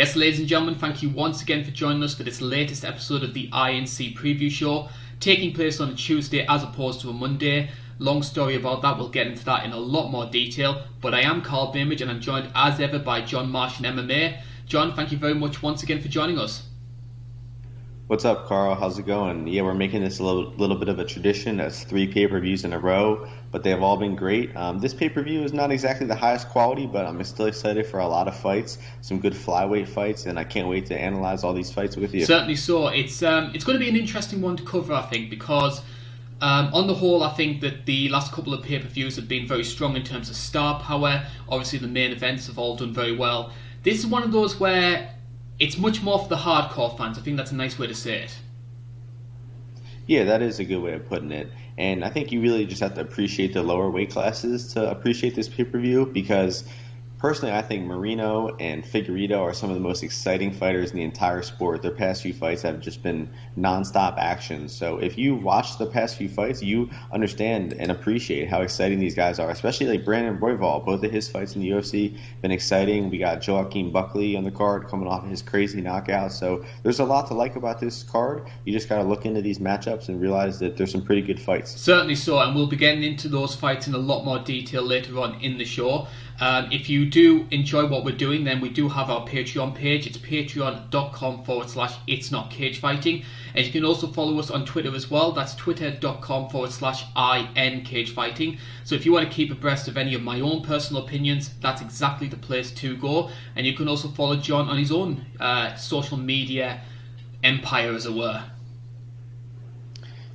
Yes, ladies and gentlemen, thank you once again for joining us for this latest episode of the INC Preview Show, taking place on a Tuesday as opposed to a Monday. Long story about that, we'll get into that in a lot more detail, but I am Karl and I'm joined as ever by John Martian MMA. John, thank you very much once again for joining us. What's up, Karl? How's it going? Yeah, we're making this a little bit of a tradition. That's 3 pay-per-views in a row, but they've all been great. This pay-per-view is not exactly the highest quality, but I'm still excited for a lot of fights, some good flyweight fights, and I can't wait to analyze all these fights with you. Certainly so. It's going to be an interesting one to cover, I think, because on the whole, I think that the last couple of pay-per-views have been very strong in terms of star power. Obviously, the main events have all done very well. This is one of those where it's much more for the hardcore fans. I think that's a nice way to say it. Yeah, that is a good way of putting it. And I think you really just have to appreciate the lower weight classes to appreciate this pay-per-view because personally, I think Marino and Figueiredo are some of the most exciting fighters in the entire sport. Their past few fights have just been non-stop action. So if you watch the past few fights, you understand and appreciate how exciting these guys are, especially like Brandon Royval. Both of his fights in the UFC been exciting. We got Joaquin Buckley on the card coming off of his crazy knockout. So there's a lot to like about this card. You just got to look into these matchups and realize that there's some pretty good fights. Certainly so, and we'll be getting into those fights in a lot more detail later on in the show. If you do enjoy what we're doing, then we do have our Patreon page. It's patreon.com/itsnotcagefighting. And you can also follow us on Twitter as well. That's twitter.com/INCagefighting. So if you want to keep abreast of any of my own personal opinions, that's exactly the place to go. And you can also follow John on his own social media empire, as it were.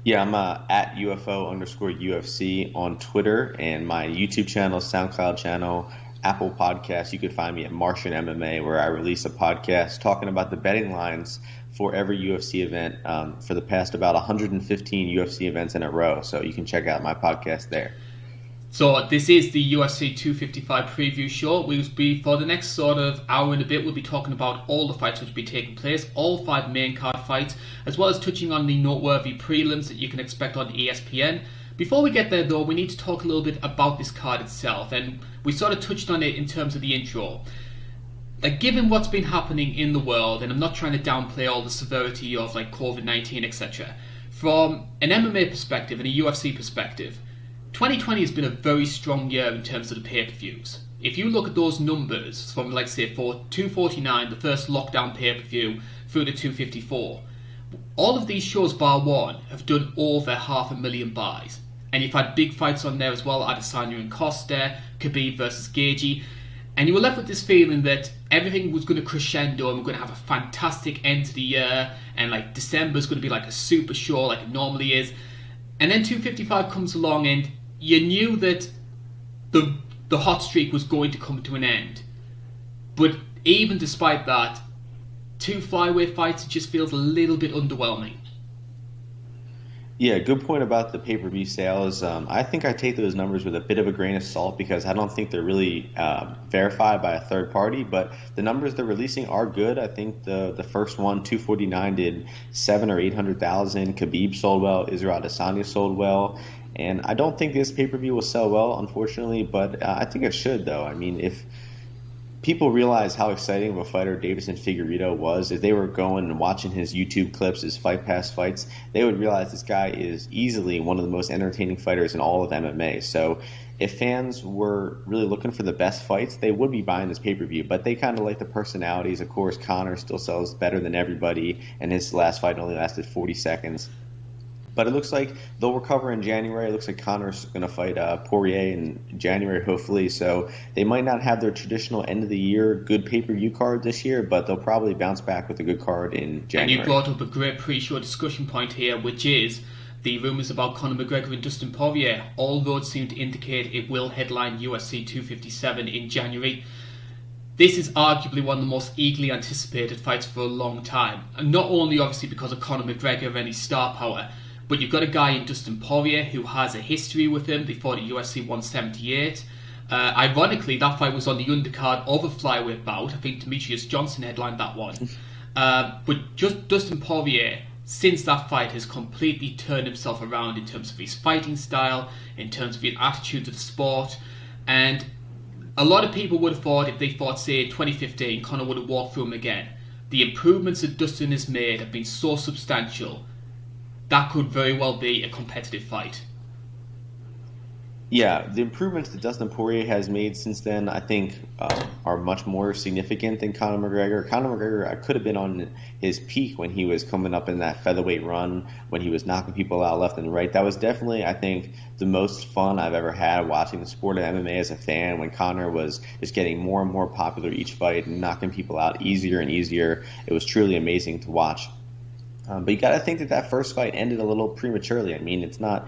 Yeah, I'm at UFO_UFC on Twitter, and my YouTube channel, SoundCloud channel, Apple Podcasts. You can find me at Martian MMA, where I release a podcast talking about the betting lines for every UFC event for the past about 115 UFC events in a row. So you can check out my podcast there. So this is the UFC 255 preview show. We'll be, for the next sort of hour and a bit, we'll be talking about all the fights which will be taking place, all 5 main card fights, as well as touching on the noteworthy prelims that you can expect on ESPN. Before we get there though, we need to talk a little bit about this card itself, and we sort of touched on it in terms of the intro. Like, given what's been happening in the world, and I'm not trying to downplay all the severity of like COVID-19, etc., from an MMA perspective and a UFC perspective, 2020 has been a very strong year in terms of the pay-per-views. If you look at those numbers from, like, say, for 249, the first lockdown pay-per-view, through to 254, all of these shows, bar one, have done over 500,000 buys. And you've had big fights on there as well, Adesanya and Costa, Khabib versus Gaethje, and you were left with this feeling that everything was going to crescendo and we're going to have a fantastic end to the year, and like December's going to be like a super show like it normally is. And then 255 comes along and you knew that the hot streak was going to come to an end. But even despite that, 2 flyweight fights, it just feels a little bit underwhelming. Yeah, good point about the pay-per-view sales. I think I take those numbers with a bit of a grain of salt because I don't think they're really verified by a third party, but the numbers they're releasing are good. I think the first one, 249, did 700,000 or 800,000. Khabib sold well. Israel Adesanya sold well. And I don't think this pay-per-view will sell well, unfortunately, but I think it should, though. I mean, if people realize how exciting of a fighter Deivison Figueiredo was, if they were going and watching his YouTube clips, his Fight Pass fights, they would realize this guy is easily one of the most entertaining fighters in all of MMA. So if fans were really looking for the best fights, they would be buying this pay-per-view. But they kind of like the personalities. Of course, Conor still sells better than everybody, and his last fight only lasted 40 seconds. But it looks like they'll recover in January. It looks like Conor's going to fight Poirier in January, hopefully. So they might not have their traditional end-of-the-year good pay-per-view card this year, but they'll probably bounce back with a good card in January. And you brought up a great pre-show discussion point here, which is the rumours about Conor McGregor and Dustin Poirier. All roads seem to indicate it will headline UFC 257 in January. This is arguably one of the most eagerly anticipated fights for a long time. And not only, obviously, because of Conor McGregor and his star power, but you've got a guy in Dustin Poirier who has a history with him before the UFC 178. Ironically, that fight was on the undercard of a flyweight bout. I think Demetrius Johnson headlined that one. But just Dustin Poirier, since that fight, has completely turned himself around in terms of his fighting style, in terms of his attitude to the sport. And A lot of people would have thought if they thought, say, 2015, Conor would have walked through him again. The improvements that Dustin has made have been so substantial that could very well be a competitive fight. Yeah, the improvements that Dustin Poirier has made since then, I think, are much more significant than Conor McGregor. Conor McGregor could have been on his peak when he was coming up in that featherweight run, when he was knocking people out left and right. That was definitely, I think, the most fun I've ever had watching the sport of MMA as a fan, when Conor was just getting more and more popular each fight and knocking people out easier and easier. It was truly amazing to watch. But you got to think that first fight ended a little prematurely. I mean, it's not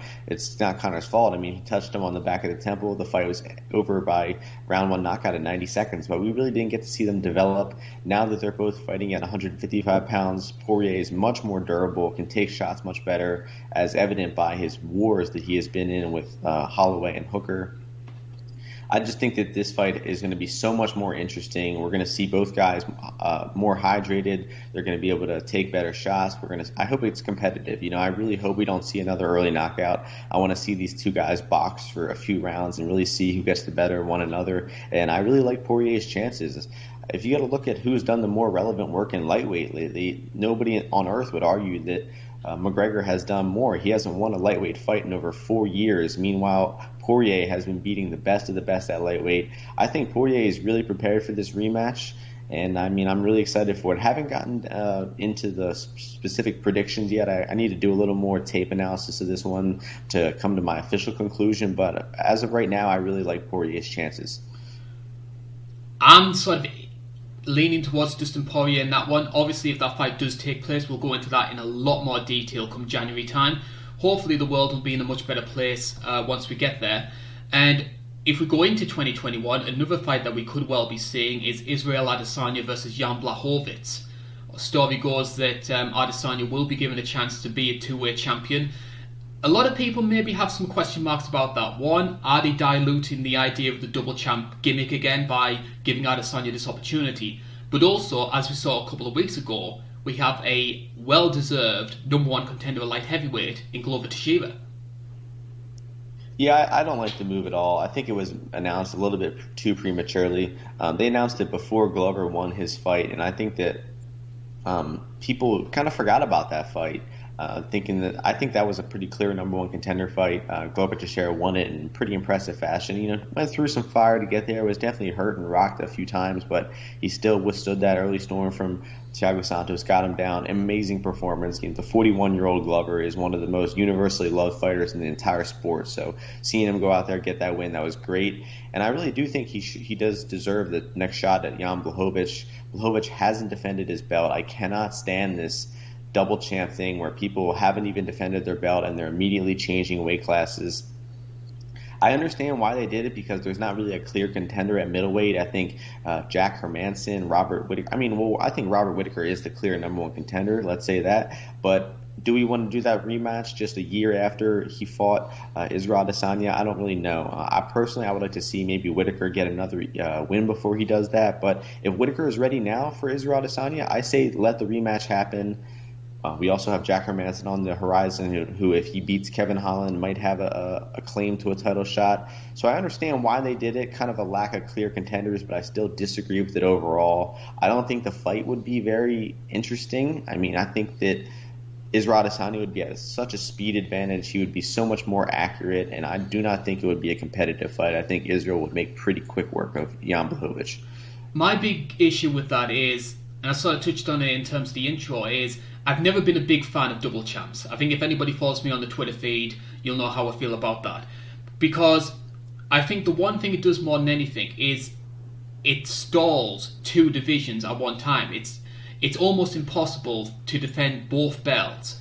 Conor's fault. I mean, he touched him on the back of the temple. The fight was over by round one knockout in 90 seconds. But we really didn't get to see them develop. Now that they're both fighting at 155 pounds, Poirier is much more durable, can take shots much better, as evident by his wars that he has been in with Holloway and Hooker. I just think that this fight is going to be so much more interesting. We're going to see both guys more hydrated. They're going to be able to take better shots. I hope it's competitive. I really hope we don't see another early knockout. I want to see these two guys box for a few rounds and really see who gets the better of one another. And I really like Poirier's chances. If you got to look at who's done the more relevant work in lightweight lately, nobody on earth would argue that McGregor has done more. He hasn't won a lightweight fight in over 4 years. Meanwhile, Poirier has been beating the best of the best at lightweight. I think Poirier is really prepared for this rematch, and I mean, I'm really excited for it. Haven't gotten into the specific predictions yet. I need to do a little more tape analysis of this one to come to my official conclusion, but as of right now, I really like Poirier's chances. I'm sort of leaning towards Dustin Poirier in that one. Obviously, if that fight does take place, we'll go into that in a lot more detail come January time. Hopefully the world will be in a much better place once we get there. And if we go into 2021, another fight that we could well be seeing is Israel Adesanya versus Jan Blachowicz. Story goes that Adesanya will be given a chance to be a two-way champion. A lot of people maybe have some question marks about that. One, are they diluting the idea of the double champ gimmick again by giving Adesanya this opportunity? But also, as we saw a couple of weeks ago, we have a well-deserved number one contender at light heavyweight in Glover Teixeira. Yeah, I don't like the move at all. I think it was announced a little bit too prematurely. They announced it before Glover won his fight, and I think that people kind of forgot about that fight. I think that was a pretty clear number one contender fight. Glover Teixeira won it in pretty impressive fashion. Went through some fire to get there. Was definitely hurt and rocked a few times, but he still withstood that early storm from Thiago Santos. Got him down. Amazing performance. The 41-year-old Glover is one of the most universally loved fighters in the entire sport. So seeing him go out there, get that win, that was great. And I really do think he does deserve the next shot at Jan Blachowicz. Blachowicz hasn't defended his belt. I cannot stand this double champ thing where people haven't even defended their belt and they're immediately changing weight classes. I understand why they did it, because there's not really a clear contender at middleweight. I think Jack Hermanson, Robert Whittaker. I think Robert Whittaker is the clear number one contender. Let's say that. But do we want to do that rematch just a year after he fought Israel Adesanya? I don't really know. I would like to see maybe Whittaker get another win before he does that. But if Whittaker is ready now for Israel Adesanya, I say let the rematch happen. We also have Jack Hermanson on the horizon, who, if he beats Kevin Holland, might have a claim to a title shot. So I understand why they did it, kind of a lack of clear contenders, but I still disagree with it overall. I don't think the fight would be very interesting. I think that Israel Adesanya would be at such a speed advantage. He would be so much more accurate, and I do not think it would be a competitive fight. I think Israel would make pretty quick work of Jan Blachowicz. My big issue with that is, and I sort of touched on it in terms of the intro, is I've never been a big fan of double champs. I think if anybody follows me on the Twitter feed, you'll know how I feel about that. Because I think the one thing it does more than anything is it stalls two divisions at one time. It's almost impossible to defend both belts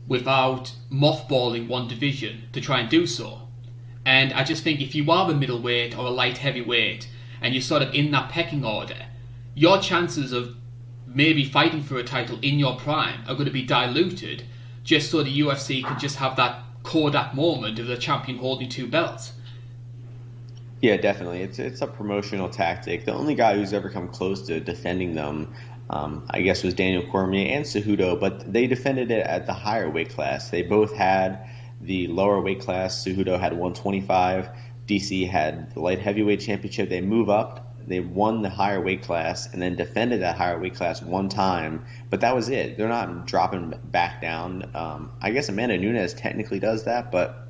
without mothballing one division to try and do so. And I just think if you are a middleweight or a light heavyweight and you're sort of in that pecking order, your chances of maybe fighting for a title in your prime are going to be diluted just so the UFC can just have that Kodak moment of the champion holding two belts. Yeah, definitely. It's a promotional tactic. The only guy who's ever come close to defending them, I guess, was Daniel Cormier and Cejudo, but they defended it at the higher weight class. They both had the lower weight class. Cejudo had 125. DC had the light heavyweight championship. They move up. They won the higher weight class and then defended that higher weight class one time, but that was it. They're not dropping back down. I guess Amanda Nunes technically does that, but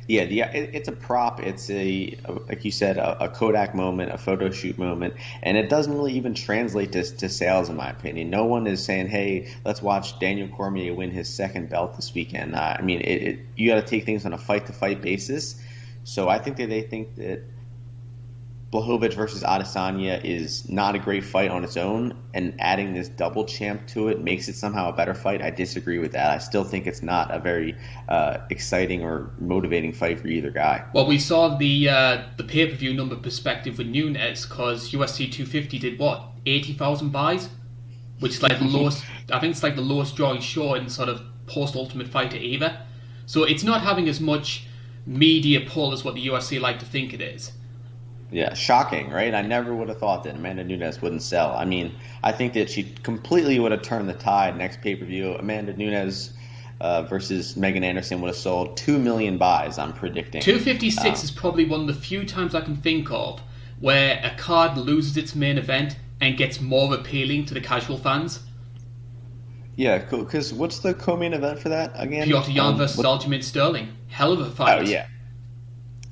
yeah, it's a prop. It's like you said, a Kodak moment, a photo shoot moment, and it doesn't really even translate to sales, in my opinion. No one is saying, "Hey, let's watch Daniel Cormier win his second belt this weekend." I mean, you got to take things on a fight-to-fight basis. So I think that they think that Blachowicz versus Adesanya is not a great fight on its own, and adding this double champ to it makes it somehow a better fight. I disagree with that. I still think it's not a very exciting or motivating fight for either guy. Well, we saw the pay-per-view number perspective with Nunes, because UFC 250 did what, 80,000 buys, which is like the lowest. I think it's like the lowest drawing show in sort of post-Ultimate Fighter either. So it's not having as much media pull as what the UFC like to think it is. Yeah, shocking, right? I never would have thought that Amanda Nunes wouldn't sell. I mean, I think that she completely would have turned the tide next pay-per-view. Amanda Nunes versus Megan Anderson would have sold 2 million buys, I'm predicting. 256 is probably one of the few times I can think of where a card loses its main event and gets more appealing to the casual fans. Yeah, cool. Because what's the co-main event for that again? Petr Yan versus Aljamain Sterling. Hell of a fight. Oh, yeah.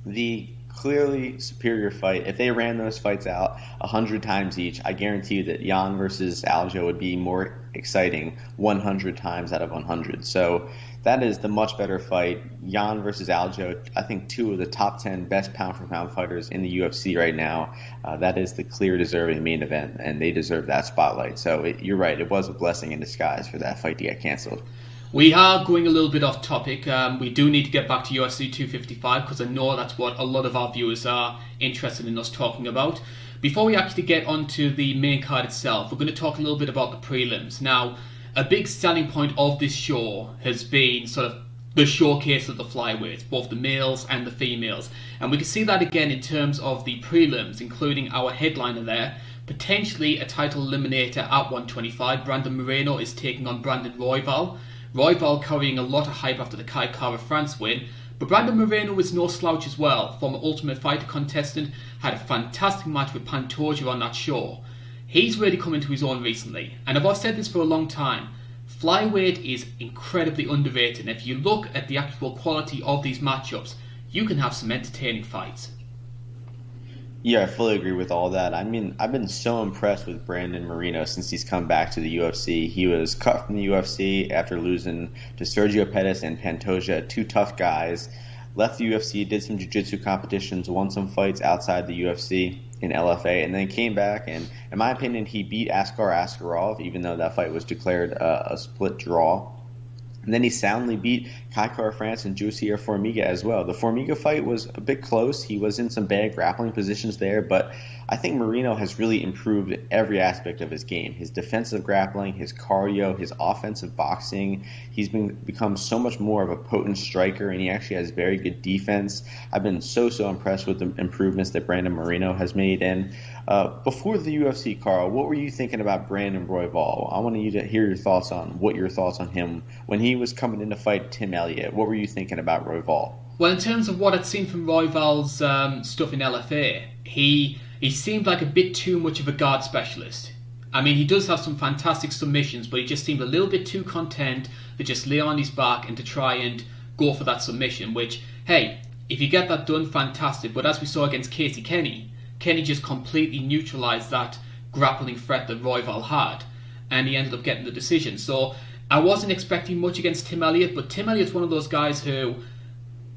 The clearly superior fight. If they ran those fights out 100 times each, I guarantee you that Yan versus Aljo would be more exciting 100 times out of 100. So that is the much better fight. Yan versus Aljo, I think 2 of the top 10 best pound-for-pound fighters in the UFC right now. That is the clear deserving main event, and they deserve that spotlight. So you're right, it was a blessing in disguise for that fight to get canceled. We are going a little bit off topic. We do need to get back to UFC 255 because I know that's what a lot of our viewers are interested in us talking about. Before we actually get onto the main card itself, we're going to talk a little bit about the prelims. Now, a big selling point of this show has been sort of the showcase of the flyweights, both the males and the females. And we can see that again in terms of the prelims, including our headliner there. Potentially a title eliminator at 125. Brandon Moreno is taking on Brandon Royval. Royval carrying a lot of hype after the Kai Kara France win, but Brandon Moreno is no slouch as well. Former Ultimate Fighter contestant, had a fantastic match with Pantoja on that show. He's really come into his own recently, and I've said this for a long time, flyweight is incredibly underrated, and if you look at the actual quality of these matchups, you can have some entertaining fights. Yeah, I fully agree with all that. I mean, I've been so impressed with Brandon Moreno since he's come back to the UFC. He was cut from the UFC after losing to Sergio Pettis and Pantoja, 2 tough guys. Left the UFC, did some jiu-jitsu competitions, won some fights outside the UFC in LFA, and then came back. And in my opinion, he beat Askar Askarov, even though that fight was declared a split draw. And then he soundly beat Kai Kara France and Jussier Formiga as well. The Formiga fight was a bit close. He was in some bad grappling positions there, but I think Moreno has really improved every aspect of his game. His defensive grappling, his cardio, his offensive boxing. He's become so much more of a potent striker, and he actually has very good defense. I've been so impressed with the improvements that Brandon Moreno has made. And before the UFC, Karl, what were you thinking about Brandon Royval? I want you to hear your thoughts on him when he was coming in to fight Tim Elliott. What were you thinking about Royval? Well, in terms of what I'd seen from Royval's stuff in LFA, he seemed like a bit too much of a guard specialist. I mean, he does have some fantastic submissions, but he just seemed a little bit too content to just lay on his back and to try and go for that submission, which, hey, if you get that done, fantastic. But as we saw against Casey Kenny just completely neutralised that grappling threat that Royval had, and he ended up getting the decision. So I wasn't expecting much against Tim Elliott, but Tim Elliott's one of those guys who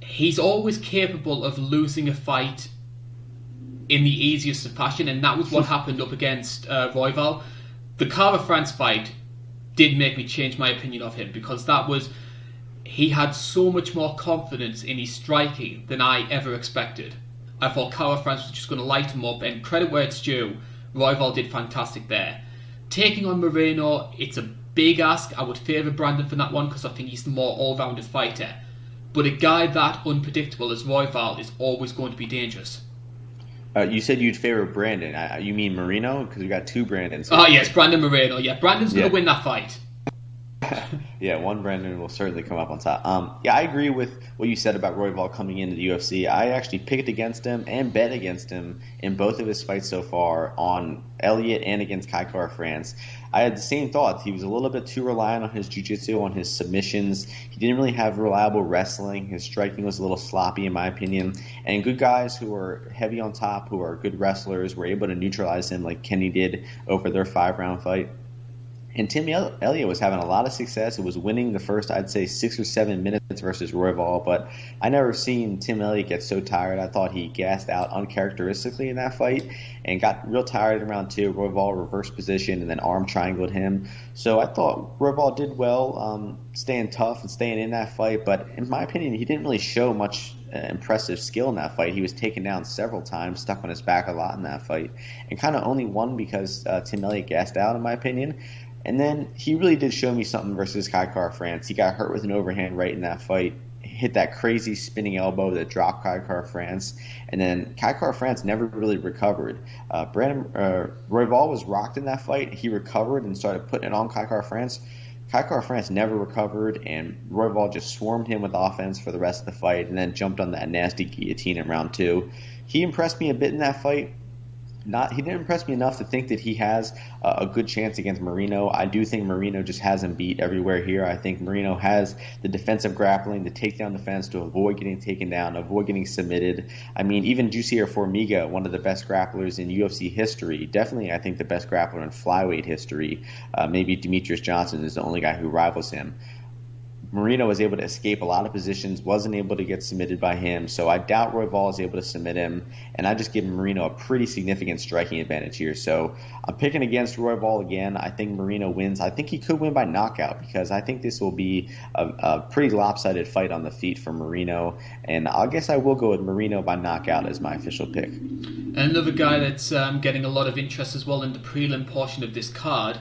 he's always capable of losing a fight in the easiest of fashion, and that was what happened up against Royval. The Kara France fight did make me change my opinion of him, because he had so much more confidence in his striking than I ever expected. I thought Kara France was just going to light him up, and credit where it's due, Royval did fantastic there. Taking on Moreno, it's a big ask. I would favour Brandon for that one because I think he's the more all-rounded fighter. But a guy that unpredictable as Royval is always going to be dangerous. You said you'd favor Brandon. You mean Moreno? Because we got 2 Brandons. Oh, yes, Brandon Moreno. Yeah, Brandon's going to win that fight. Yeah, one Brendan will certainly come up on top. Yeah, I agree with what you said about Royval coming into the UFC. I actually picked against him and bet against him in both of his fights so far on Elliott and against Kaikar France. I had the same thought. He was a little bit too reliant on his jiu-jitsu, on his submissions. He didn't really have reliable wrestling. His striking was a little sloppy, in my opinion. And good guys who are heavy on top, who are good wrestlers, were able to neutralize him like Kenny did over their 5-round fight. And Tim Elliott was having a lot of success. It was winning the first, I'd say, 6 or 7 minutes versus Royval. But I never seen Tim Elliott get so tired. I thought he gassed out uncharacteristically in that fight and got real tired in round 2. Royval reversed position and then arm triangled him. So I thought Royval did well, staying tough and staying in that fight. But in my opinion, he didn't really show much impressive skill in that fight. He was taken down several times, stuck on his back a lot in that fight, and kind of only won because Tim Elliott gassed out, in my opinion. And then he really did show me something versus Kaikar France. He got hurt with an overhand right in that fight, hit that crazy spinning elbow that dropped Kaikar France, and then Kaikar France never really recovered. Royval was rocked in that fight. He recovered and started putting it on Kaikar France. Kaikar France never recovered, and Royval just swarmed him with offense for the rest of the fight and then jumped on that nasty guillotine in round 2. He impressed me a bit in that fight. He didn't impress me enough to think that he has a good chance against Marino. I do think Marino just has him beat everywhere here. I think Marino has the defensive grappling, the takedown defense to avoid getting taken down, avoid getting submitted. I mean, even Jussier Formiga, one of the best grapplers in UFC history, definitely I think the best grappler in Flyweight history. Maybe Demetrius Johnson is the only guy who rivals him. Marino was able to escape a lot of positions, wasn't able to get submitted by him, so I doubt Royval is able to submit him, and I just give Marino a pretty significant striking advantage here. So I'm picking against Royval again. I think Marino wins. I think he could win by knockout because I think this will be a pretty lopsided fight on the feet for Marino, and I guess I will go with Marino by knockout as my official pick. Another guy that's getting a lot of interest as well in the prelim portion of this card,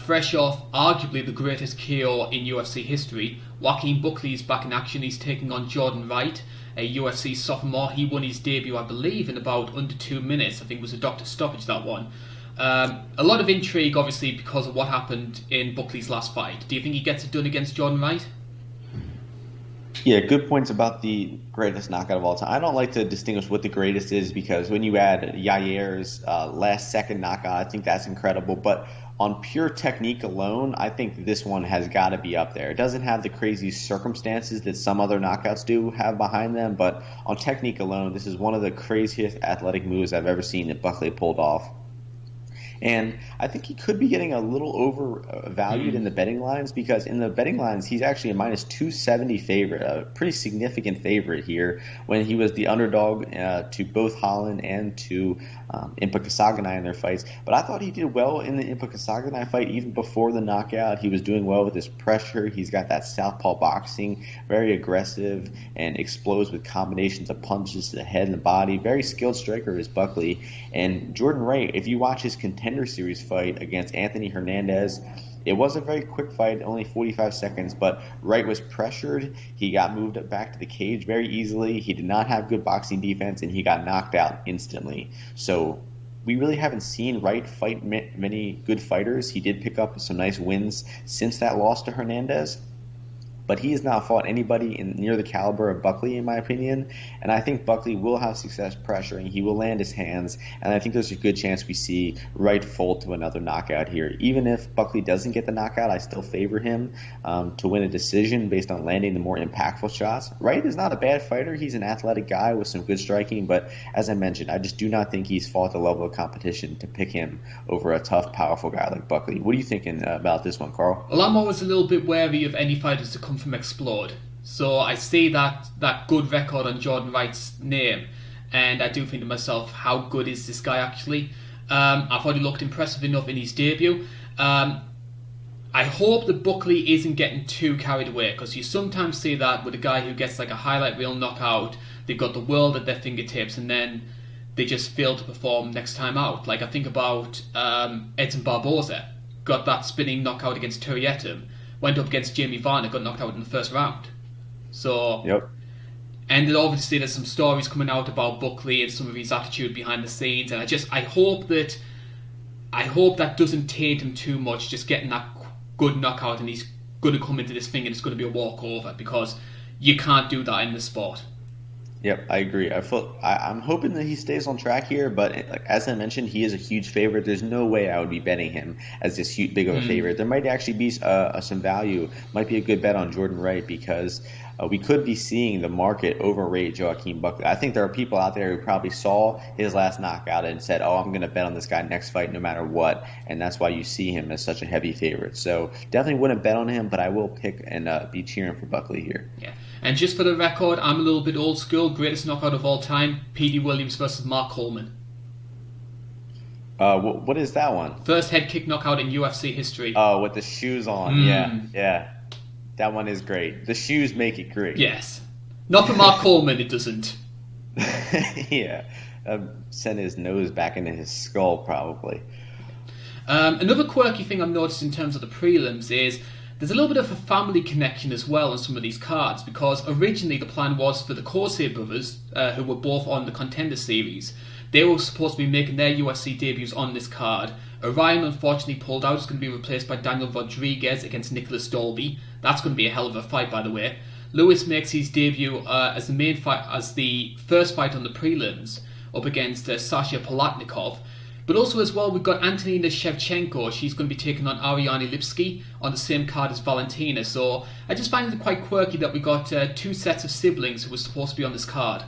fresh off arguably the greatest KO in UFC history, Joaquin Buckley is back in action. He's taking on Jordan Wright, a UFC sophomore. He won his debut, I believe, in about under 2 minutes. I think it was a doctor stoppage, that one. A lot of intrigue, obviously, because of what happened in Buckley's last fight. Do you think he gets it done against Jordan Wright? Yeah, good points about the greatest knockout of all time. I don't like to distinguish what the greatest is because when you add Yair's last-second knockout, I think that's incredible. But on pure technique alone, I think this one has got to be up there. It doesn't have the crazy circumstances that some other knockouts do have behind them, but on technique alone, this is one of the craziest athletic moves I've ever seen that Buckley pulled off. And I think he could be getting a little overvalued in the betting lines because in the betting lines, he's actually a minus 270 favorite, a pretty significant favorite here when he was the underdog to both Holland and to Impa Kasaganai in their fights. But I thought he did well in the Impa Kasaganai fight even before the knockout. He was doing well with his pressure. He's got that southpaw boxing, very aggressive and explodes with combinations of punches to the head and the body. Very skilled striker is Buckley. And Jordan Wright, if you watch his Contender Series fight against Anthony Hernandez, it was a very quick fight, only 45 seconds, but Wright was pressured. He got moved back to the cage very easily. He did not have good boxing defense, and he got knocked out instantly. So we really haven't seen Wright fight many good fighters. He did pick up some nice wins since that loss to Hernandez, but he has not fought anybody near the caliber of Buckley, in my opinion. And I think Buckley will have success pressuring. He will land his hands. And I think there's a good chance we see Wright fold to another knockout here. Even if Buckley doesn't get the knockout, I still favor him to win a decision based on landing the more impactful shots. Wright is not a bad fighter. He's an athletic guy with some good striking. But as I mentioned, I just do not think he's fought the level of competition to pick him over a tough, powerful guy like Buckley. What are you thinking about this one, Karl? Well, I'm always a little bit wary of any fighters to come from Explode. So I see that good record on Jordan Wright's name, and I do think to myself, how good is this guy actually? I thought he looked impressive enough in his debut. I hope that Buckley isn't getting too carried away, because you sometimes see that with a guy who gets like a highlight reel knockout, they've got the world at their fingertips, and then they just fail to perform next time out. Like I think about Edson Barboza, got that spinning knockout against Turietum, went up against Jamie Varner, got knocked out in the first round. So, yep. And then obviously there's some stories coming out about Buckley and some of his attitude behind the scenes, and I hope that doesn't taint him too much, just getting that good knockout and he's going to come into this thing and it's going to be a walkover, because you can't do that in the sport. Yep, I agree. I'm hoping that he stays on track here, but as I mentioned, he is a huge favorite. There's no way I would be betting him as this huge, big of a favorite. There might actually be some value. Might be a good bet on Jordan Wright, because we could be seeing the market overrate Joaquin Buckley. I think there are people out there who probably saw his last knockout and said, "Oh, I'm going to bet on this guy next fight no matter what," and that's why you see him as such a heavy favorite. So definitely wouldn't bet on him, but I will pick and be cheering for Buckley here. Yeah. And just for the record, I'm a little bit old school. Greatest knockout of all time, P.D. Williams versus Mark Coleman. What is that one? First head kick knockout in UFC history. Oh, with the shoes on. Yeah. That one is great. The shoes make it great. Yes. Not for Mark Coleman, it doesn't. Yeah. Sent his nose back into his skull, probably. Another quirky thing I've noticed in terms of the prelims is there's a little bit of a family connection as well on some of these cards, because originally the plan was for the Corsair brothers, who were both on the Contender series. They were supposed to be making their UFC debuts on this card. Orion unfortunately pulled out. It's going to be replaced by Daniel Rodriguez against Nicholas Dolby. That's going to be a hell of a fight, by the way. Lewis makes his debut as the main fight, as the first fight on the prelims, up against Sasha Palatnikov. But also as well, we've got Valentina Shevchenko. She's going to be taking on Ariane Lipski on the same card as Valentina. So I just find it quite quirky that we got two sets of siblings who were supposed to be on this card.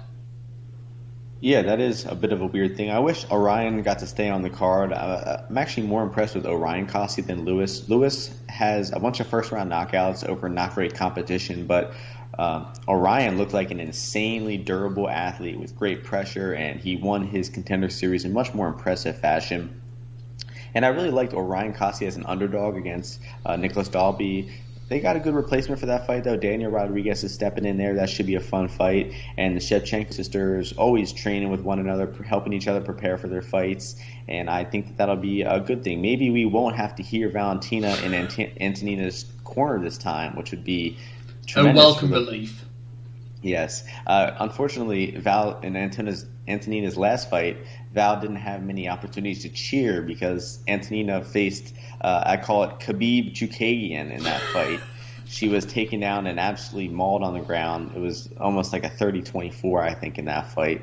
Yeah, that is a bit of a weird thing. I wish Orion got to stay on the card. I'm actually more impressed with Orion Cossie than Lewis. Lewis has a bunch of first-round knockouts over not great competition, but Orion looked like an insanely durable athlete with great pressure, and he won his Contender Series in much more impressive fashion. And I really liked Orion Cossie as an underdog against Nicholas Dalby. They got a good replacement for that fight, though. Daniel Rodriguez is stepping in there. That should be a fun fight. And the Shevchenko sisters always training with one another, helping each other prepare for their fights. And I think that that'll be a good thing. Maybe we won't have to hear Valentina in Antonina's corner this time, which would be tremendous. A welcome relief. Yes. Unfortunately, Val in Antonina's last fight, Val didn't have many opportunities to cheer because Antonina faced, I call it Khabib Chookagian in that fight. She was taken down and absolutely mauled on the ground. It was almost like a 30-24, I think, in that fight.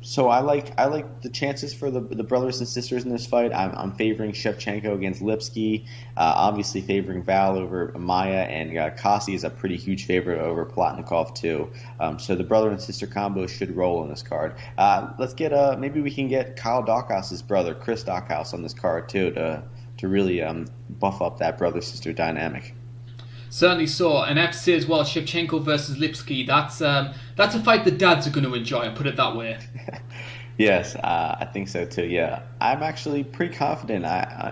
So I like the chances for the brothers and sisters in this fight. I'm favoring Shevchenko against Lipski, obviously favoring Val over Maia, and Cossie is a pretty huge favorite over Palatnikov too. So the brother and sister combo should roll on this card. Let's get maybe we can get Kyle Dockhouse's brother, Chris Dockhouse, on this card too to really buff up that brother-sister dynamic. Certainly so, and I have to say as well, Shevchenko versus Lipski, that's a fight the dads are going to enjoy, I'll put it that way. Yes, I think so too, yeah. I'm actually pretty confident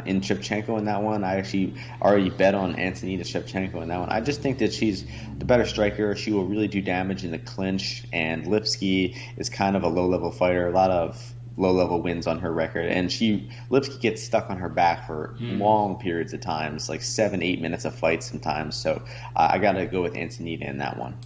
in Shevchenko in that one. I actually already bet on Antonina Shevchenko in that one. I just think that she's the better striker. She will really do damage in the clinch, and Lipski is kind of a low-level fighter, a lot of low-level wins on her record, and Lipski gets stuck on her back for long periods of times, like 7-8 minutes of fight sometimes. So I got to go with Antonina in that one.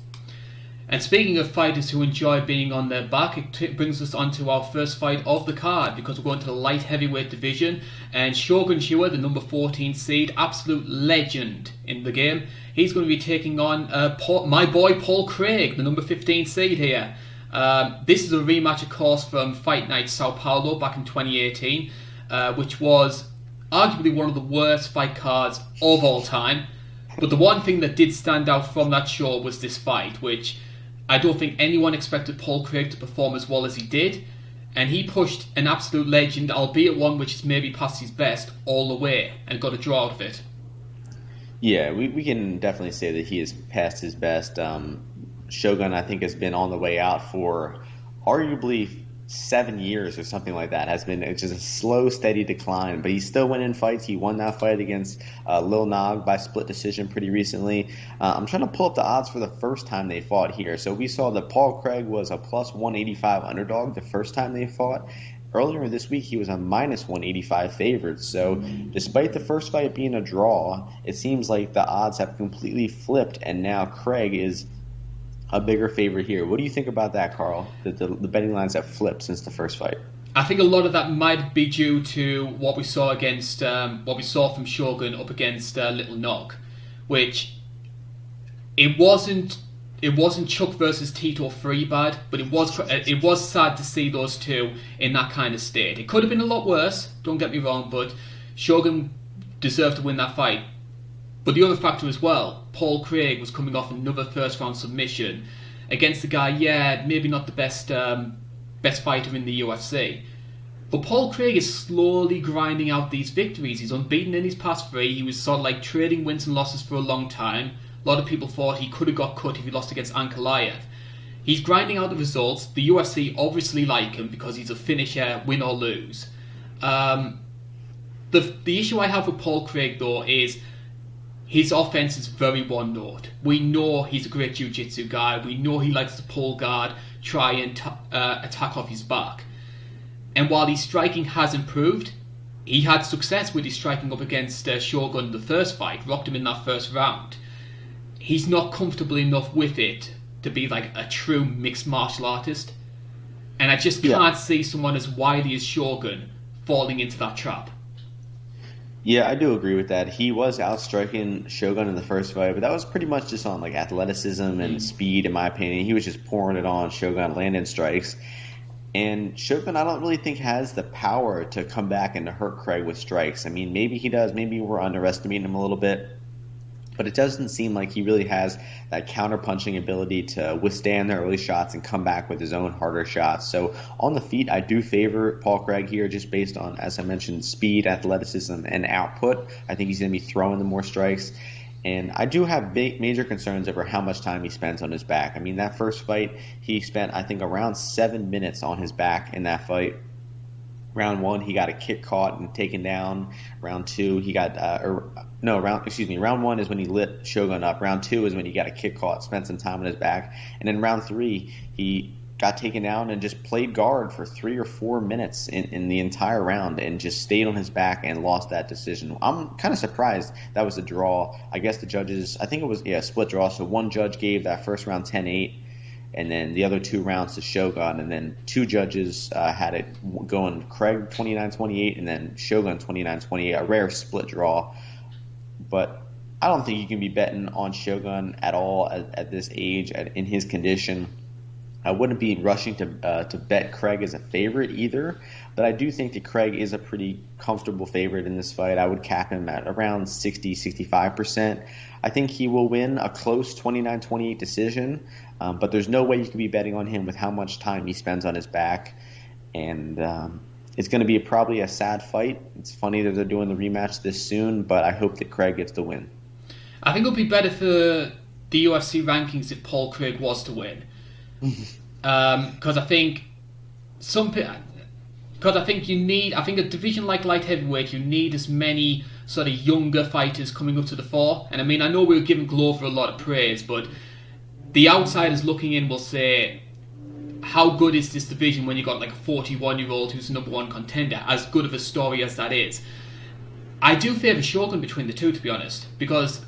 And speaking of fighters who enjoy being on their back, it brings us on to our first fight of the card, because we're going to the light heavyweight division, and Shogun Shua, the number 14 seed, absolute legend in the game, he's going to be taking on my boy Paul Craig, the number 15 seed here. This is a rematch, of course, from Fight Night Sao Paulo back in 2018, which was arguably one of the worst fight cards of all time. But the one thing that did stand out from that show was this fight, which I don't think anyone expected Paul Craig to perform as well as he did. And he pushed an absolute legend, albeit one which is maybe past his best, all the way and got a draw out of it. Yeah, we can definitely say that he is past his best. Shogun, I think, has been on the way out for arguably 7 years or something like that. Has been just a slow, steady decline, but he's still winning fights. He won that fight against Lil Nog by split decision pretty recently. I'm trying to pull up the odds for the first time they fought here. So we saw that Paul Craig was a plus 185 underdog the first time they fought. Earlier this week, he was a minus 185 favorite. So despite the first fight being a draw, it seems like the odds have completely flipped, and now Craig is a bigger favorite here. What do you think about that, Karl? The betting lines have flipped since the first fight. I think a lot of that might be due to what we saw from Shogun up against Little Nog, which it wasn't Chuck versus Tito 3 bad, but it was sad to see those two in that kind of state. It could have been a lot worse, don't get me wrong, but Shogun deserved to win that fight. But the other factor as well, Paul Craig was coming off another first round submission against a guy, maybe not the best fighter in the UFC. But Paul Craig is slowly grinding out these victories. He's unbeaten in his past 3. He was sort of like trading wins and losses for a long time. A lot of people thought he could have got cut if he lost against Ankalaev. He's grinding out the results. The UFC obviously like him because he's a finisher, win or lose. The issue I have with Paul Craig, though, is his offense is very one-note. We know he's a great jiu-jitsu guy. We know he likes to pull guard, try and attack off his back. And while his striking has improved, he had success with his striking up against Shogun in the first fight, rocked him in that first round. He's not comfortable enough with it to be like a true mixed martial artist. And I just can't see someone as wily as Shogun falling into that trap. Yeah, I do agree with that. He was outstriking Shogun in the first fight, but that was pretty much just on like athleticism and speed, in my opinion. He was just pouring it on Shogun, landing strikes. And Shogun, I don't really think has the power to come back and to hurt Craig with strikes. I mean, maybe he does. Maybe we're underestimating him a little bit. But it doesn't seem like he really has that counter-punching ability to withstand the early shots and come back with his own harder shots. So on the feet, I do favor Paul Craig here just based on, as I mentioned, speed, athleticism, and output. I think he's going to be throwing the more strikes. And I do have major concerns over how much time he spends on his back. I mean, that first fight, he spent, I think, around 7 minutes on his back in that fight. Round 1, he got a kick caught and taken down. Round 2, he got round 1 is when he lit Shogun up. Round 2 is when he got a kick caught, spent some time on his back. And then round 3, he got taken down and just played guard for 3 or 4 minutes in the entire round and just stayed on his back and lost that decision. I'm kind of surprised that was a draw. I guess the judges, I think it was, a split draw. So one judge gave that first round 10-8. And then the other 2 rounds to Shogun, and then 2 judges had it going Craig 29-28 and then Shogun 29-28, a rare split draw. But I don't think you can be betting on Shogun at all at this age, in his condition. I wouldn't be rushing to bet Craig as a favorite either, but I do think that Craig is a pretty comfortable favorite in this fight. I would cap him at around 60-65%. I think he will win a close 29-28 decision, but there's no way you can be betting on him with how much time he spends on his back. And it's going to be probably a sad fight. It's funny that they're doing the rematch this soon, but I hope that Craig gets the win. I think it would be better for the UFC rankings if Paul Craig was to win. Because I think a division like light heavyweight, you need as many sort of younger fighters coming up to the fore. And I mean, I know we were giving Glover a lot of praise, but the outsiders looking in will say, how good is this division when you got like a 41-year-old who's the number 1 contender? As good of a story as that is, I do favour Shogun between the two, to be honest, because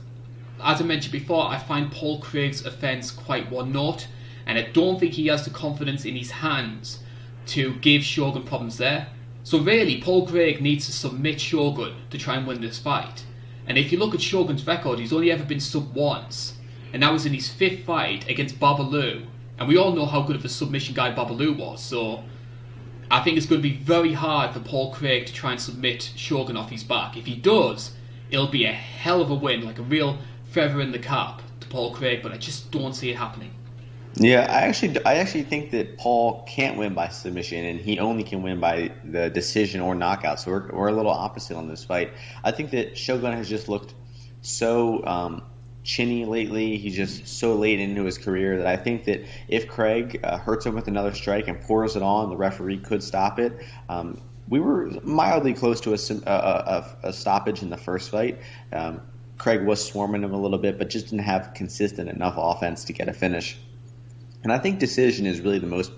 as I mentioned before, I find Paul Craig's offence quite one-note. And I don't think he has the confidence in his hands to give Shogun problems there. So really, Paul Craig needs to submit Shogun to try and win this fight. And if you look at Shogun's record, he's only ever been sub once. And that was in his 5th fight against Babalu. And we all know how good of a submission guy Babalu was. So I think it's going to be very hard for Paul Craig to try and submit Shogun off his back. If he does, it'll be a hell of a win, like a real feather in the cap to Paul Craig. But I just don't see it happening. Yeah, I actually think that Paul can't win by submission, and he only can win by the decision or knockout. So we're a little opposite on this fight. I think that Shogun has just looked so chinny lately. He's just so late into his career that I think that if Craig hurts him with another strike and pours it on, the referee could stop it. We were mildly close to a stoppage in the first fight. Craig was swarming him a little bit, but just didn't have consistent enough offense to get a finish. And I think decision is really the most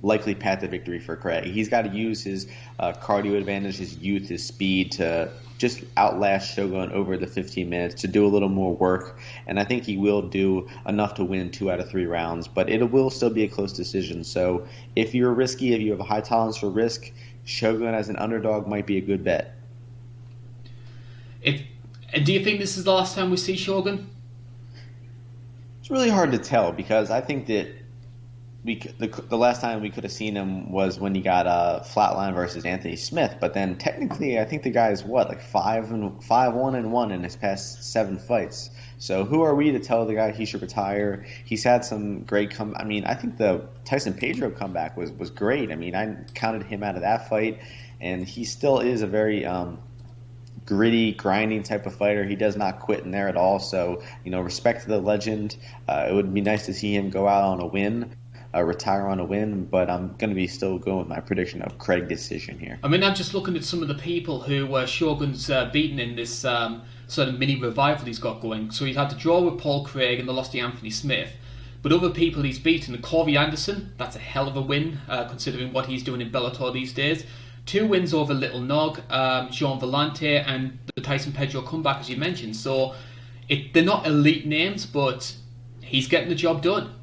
likely path to victory for Craig. He's got to use his cardio advantage, his youth, his speed to just outlast Shogun over the 15 minutes, to do a little more work. And I think he will do enough to win 2 out of 3 rounds, but it will still be a close decision. So if you're risky, if you have a high tolerance for risk, Shogun as an underdog might be a good bet. And do you think this is the last time we see Shogun? It's really hard to tell because I think that the last time we could have seen him was when he got flatline versus Anthony Smith. But then technically, I think the guy is like 5-1-1 in his past 7 fights. So who are we to tell the guy he should retire? He's had some great I mean, I think the Tyson Pedro comeback was great. I mean, I counted him out of that fight, and he still is a very gritty, grinding type of fighter. He does not quit in there at all. So, respect to the legend. It would be nice to see him go out on a win. Retire on a win, but I'm going to be still going with my prediction of Craig decision here. I mean, I'm just looking at some of the people who Shogun's beaten in this sort of mini revival he's got going. So he's had to draw with Paul Craig and the loss to Anthony Smith. But other people he's beaten, Corey Anderson, that's a hell of a win, considering what he's doing in Bellator these days. 2 wins over Little Nog, Jean Vellante, and the Tyson Pedro comeback, as you mentioned. So they're not elite names, but he's getting the job done.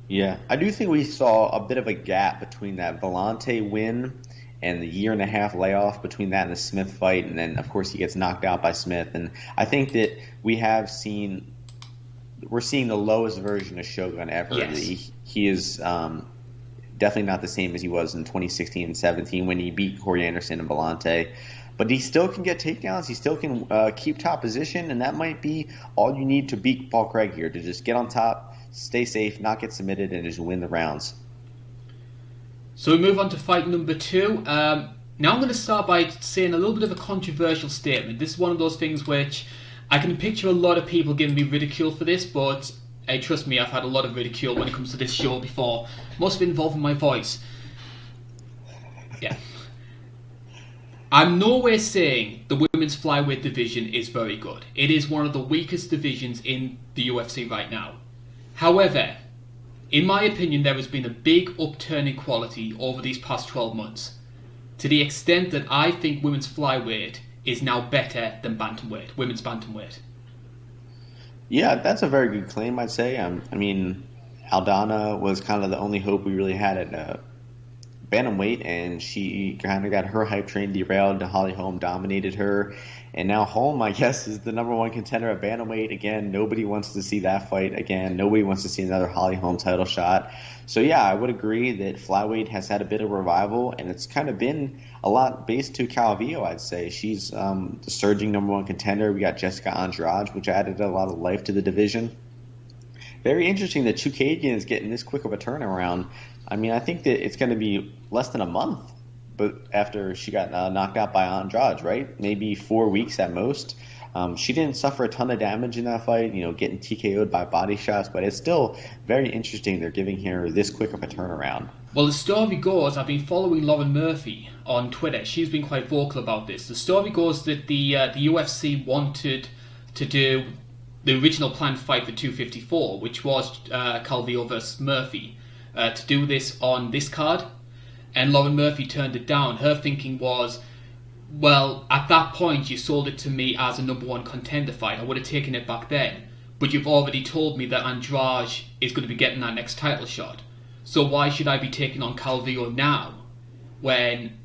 Yeah, I do think we saw a bit of a gap between that Vellante win and the 1.5-year layoff between that and the Smith fight, and then of course he gets knocked out by Smith. And I think that we're seeing the lowest version of Shogun ever. Yes. He is definitely not the same as he was in 2016 and 17 when he beat Corey Anderson and Vellante. But he still can get takedowns. He still can keep top position, and that might be all you need to beat Paul Craig here, to just get on top, stay safe, not get submitted, and just win the rounds. So we move on to fight number 2. Now I'm going to start by saying a little bit of a controversial statement. This is one of those things which I can picture a lot of people giving me ridicule for this, but hey, trust me, I've had a lot of ridicule when it comes to this show before. Most of it involving my voice. Yeah. I'm nowhere saying the women's flyweight division is very good. It is one of the weakest divisions in the UFC right now. However, in my opinion, there has been a big upturn in quality over these past 12 months, to the extent that I think women's flyweight is now better than bantamweight, women's bantamweight. Yeah, that's a very good claim, I'd say. I mean, Aldana was kind of the only hope we really had at bantamweight, and she kind of got her hype train derailed. Holly Holm dominated her, and now Holm, I guess, is the number 1 contender at bantamweight. Again, nobody wants to see that fight again. Nobody wants to see another Holly Holm title shot. So yeah, I would agree that flyweight has had a bit of revival, and it's kind of been a lot based to Calvillo, I'd say. She's the surging number 1 contender. We got Jessica Andrade, which added a lot of life to the division. Very interesting that Chookagian is getting this quick of a turnaround. I mean, I think that it's going to be less than a month, but after she got knocked out by Andrade, right? Maybe 4 weeks at most. She didn't suffer a ton of damage in that fight, getting TKO'd by body shots, but it's still very interesting they're giving her this quick of a turnaround. Well, the story goes, I've been following Lauren Murphy on Twitter. She's been quite vocal about this. The story goes that the UFC wanted to do the original planned fight for 254, which was Calvillo versus Murphy, to do this on this card, and Lauren Murphy turned it down. Her thinking was, well, at that point you sold it to me as a number 1 contender fight. I would have taken it back then, but you've already told me that Andrade is going to be getting that next title shot. So why should I be taking on Calvillo now, when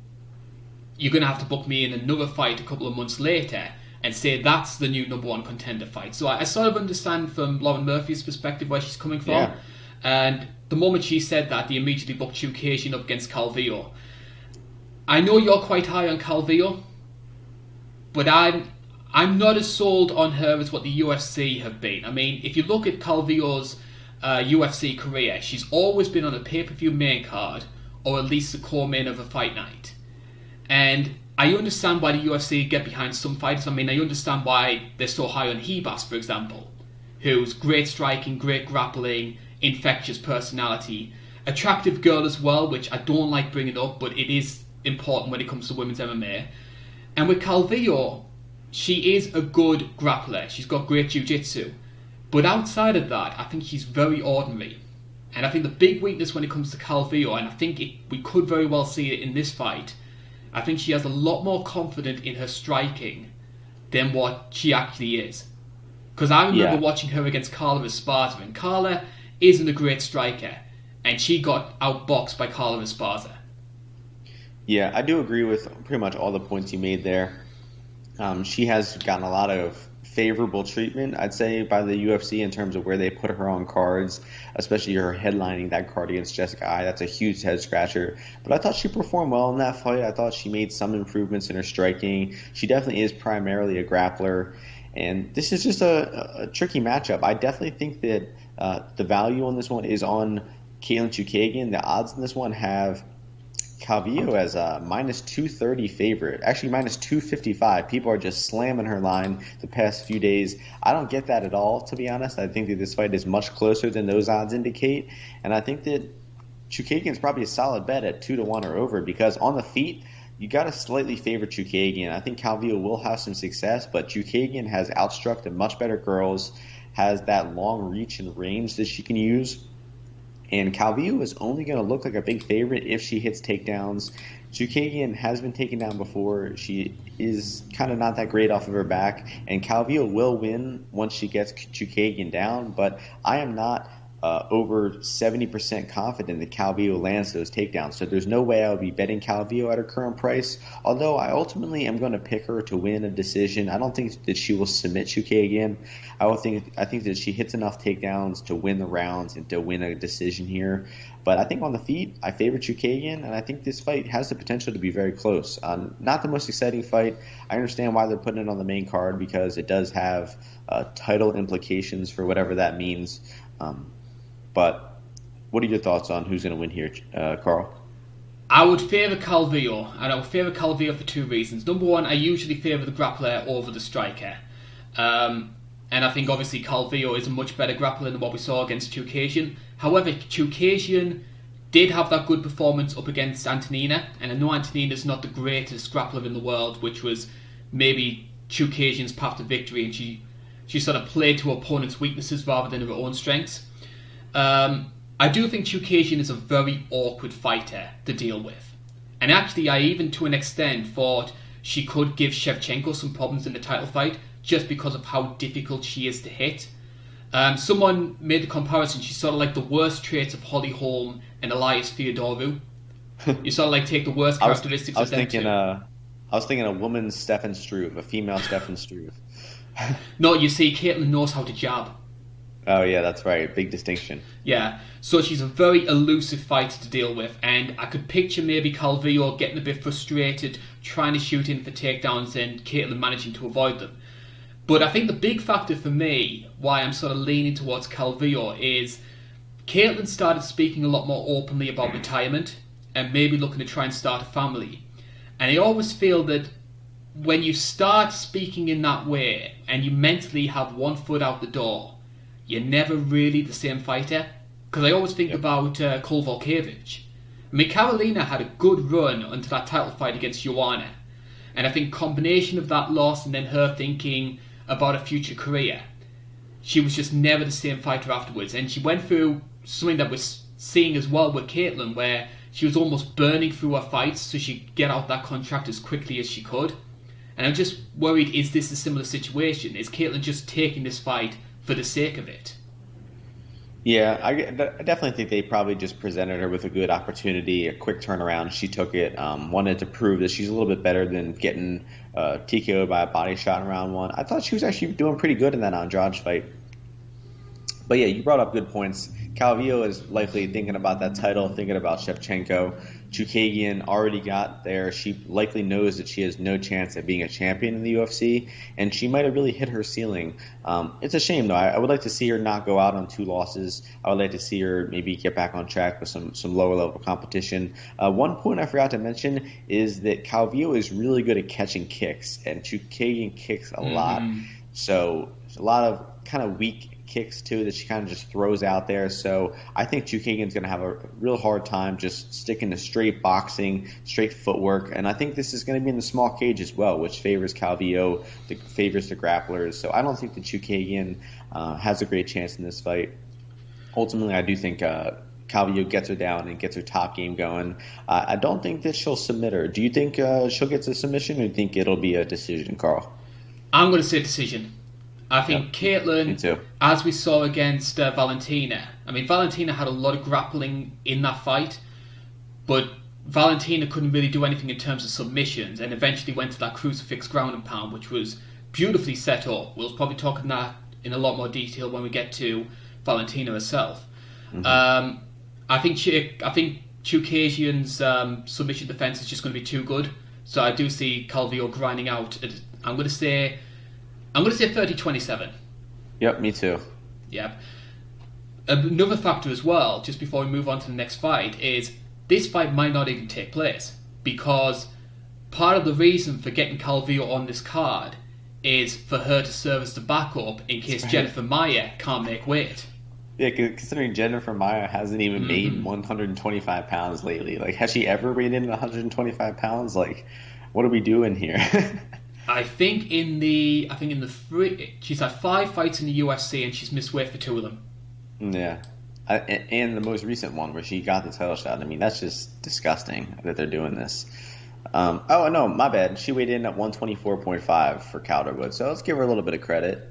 you're going to have to book me in another fight a couple of months later and say that's the new number 1 contender fight? So I sort of understand from Lauren Murphy's perspective where she's coming from. Yeah. And the moment she said that, they immediately booked Chookagian up against Calvillo. I know you're quite high on Calvillo, but I'm not as sold on her as what the UFC have been. I mean, if you look at Calvillo's UFC career, she's always been on a pay-per-view main card, or at least the core main of a fight night. And I understand why the UFC get behind some fighters. I mean, I understand why they're so high on Hebas, for example, who's great striking, great grappling, infectious personality, attractive girl as well, which I don't like bringing up, but it is important when it comes to women's MMA. And with Calvillo, she is a good grappler. She's got great jiu-jitsu. But outside of that, I think she's very ordinary. And I think the big weakness when it comes to Calvillo, and I think we could very well see it in this fight, I think she has a lot more confidence in her striking than what she actually is. Because I remember watching her against Carla Esparza, and Carla isn't a great striker, and she got outboxed by Carla Esparza. Yeah, I do agree with pretty much all the points you made there. She has gotten a lot of favorable treatment, I'd say, by the UFC in terms of where they put her on cards, especially her headlining that card against Jessica Eye. That's a huge head scratcher. But I thought she performed well in that fight. I thought she made some improvements in her striking. She definitely is primarily a grappler. And this is just a tricky matchup. I definitely think that the value on this one is on Katlyn Chookagian. The odds in this one have Calvillo as a minus 230 favorite, actually minus 255. People are just slamming her line the past few days. I don't get that at all, to be honest. I think that this fight is much closer than those odds indicate, and I think that Chookagian's probably a solid bet at 2-1 or over, because on the feet, you got to slightly favor Chookagian. I think Calvillo will have some success, but Chookagian has outstruck the much better girls, has that long reach and range that she can use. And Calvillo is only going to look like a big favorite if she hits takedowns. Chookagian has been taken down before. She is kind of not that great off of her back. And Calvillo will win once she gets Chookagian down. But I am not over 70% confident that Calvillo lands those takedowns. So there's no way I would be betting Calvillo at her current price. Although I ultimately am going to pick her to win a decision. I don't think that she will submit Chookagian. I think that she hits enough takedowns to win the rounds and to win a decision here. But I think on the feet, I favor Chookagian, and I think this fight has the potential to be very close. Not the most exciting fight. I understand why they're putting it on the main card, because it does have title implications for whatever that means. But what are your thoughts on who's going to win here, Karl? I would favour Calvillo, and I would favour Calvillo for two reasons. Number one, I usually favour the grappler over the striker. And I think obviously Calvillo is a much better grappler than what we saw against Chookagian. However, Chookagian did have that good performance up against Antonina, and I know Antonina's not the greatest grappler in the world, which was maybe Chookagian's path to victory, and she sort of played to her opponent's weaknesses rather than her own strengths. I do think Chookagian is a very awkward fighter to deal with. And actually, I even to an extent thought she could give Shevchenko some problems in the title fight just because of how difficult she is to hit. Someone made the comparison, she's sort of like the worst traits of Holly Holm and Elias Theodorou. You sort of like take the worst characteristics of them two. I was thinking a woman's Stefan Struve, a female Stefan Struve. No, you see, Caitlin knows how to jab. Oh, yeah, that's right. Big distinction. Yeah, so she's a very elusive fighter to deal with, and I could picture maybe Calvillo getting a bit frustrated, trying to shoot in for takedowns, and Caitlin managing to avoid them. But I think the big factor for me, why I'm sort of leaning towards Calvillo, is Caitlin started speaking a lot more openly about retirement, and maybe looking to try and start a family. And I always feel that when you start speaking in that way, and you mentally have one foot out the door, you're never really the same fighter. Because I always think about Cole Volkevich. I mean, Carolina had a good run until that title fight against Joanna. And I think combination of that loss and then her thinking about a future career, she was just never the same fighter afterwards. And she went through something that we're seeing as well with Caitlin, where she was almost burning through her fights so she'd get out that contract as quickly as she could. And I'm just worried, is this a similar situation? Is Caitlin just taking this fight for the sake of it? Yeah, I definitely think they probably just presented her with a good opportunity, a quick turnaround. She took it, wanted to prove that she's a little bit better than getting TKO'd by a body shot in round one. I thought she was actually doing pretty good in that Andrade fight. But yeah, you brought up good points. Calvillo is likely thinking about that title, thinking about Shevchenko. Chookagian already got there. She likely knows that she has no chance at being a champion in the UFC, and she might have really hit her ceiling. It's a shame, though. I would like to see her not go out on 2 losses. I would like to see her maybe get back on track with some lower-level competition. One point I forgot to mention is that Calvillo is really good at catching kicks, and Chookagian kicks a lot. So there's a lot of kind of weak kicks too that she kind of just throws out there. So I think Chookagian's going to have a real hard time just sticking to straight boxing, straight footwork, and I think this is going to be in the small cage as well, which favors Calvillo, favors the grapplers. So I don't think that Chookagian has a great chance in this fight. Ultimately, I do think Calvillo gets her down and gets her top game going. I don't think that she'll submit her. Do you think she'll get to submission, or do you think it'll be a decision, Karl? I'm going to say decision. I think Caitlin, as we saw against Valentina, I mean, Valentina had a lot of grappling in that fight, but Valentina couldn't really do anything in terms of submissions, and eventually went to that crucifix ground and pound, which was beautifully set up. We'll probably talk on that in a lot more detail when we get to Valentina herself. Mm-hmm. I think Chookagian's submission defense is just going to be too good. So I do see Calvillo grinding out. I'm going to say 30-27. Yep, me too. Yep. Another factor as well, just before we move on to the next fight, is this fight might not even take place, because part of the reason for getting Calvillo on this card is for her to serve as the backup in case Jennifer Maia can't make weight. Yeah, considering Jennifer Maia hasn't even made 125 pounds lately. Like, has she ever weighed in at 125 pounds? Like, what are we doing here? I think in the three, she's had 5 fights in the UFC and she's missed weight for 2 of them. Yeah. And the most recent one where she got the title shot. I mean, that's just disgusting that they're doing this. Oh, no, my bad. She weighed in at 124.5 for Calderwood, so let's give her a little bit of credit.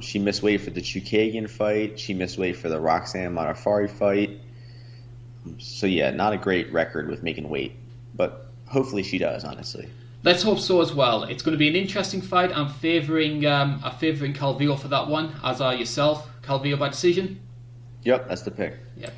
She missed weight for the Chookagian fight. She missed weight for the Roxanne Modafferi fight. So, yeah, not a great record with making weight, but hopefully she does, honestly. Let's hope so as well. It's going to be an interesting fight. I'm favouring Calvillo for that one, as are yourself. Calvillo by decision? Yep, that's the pick. Yep.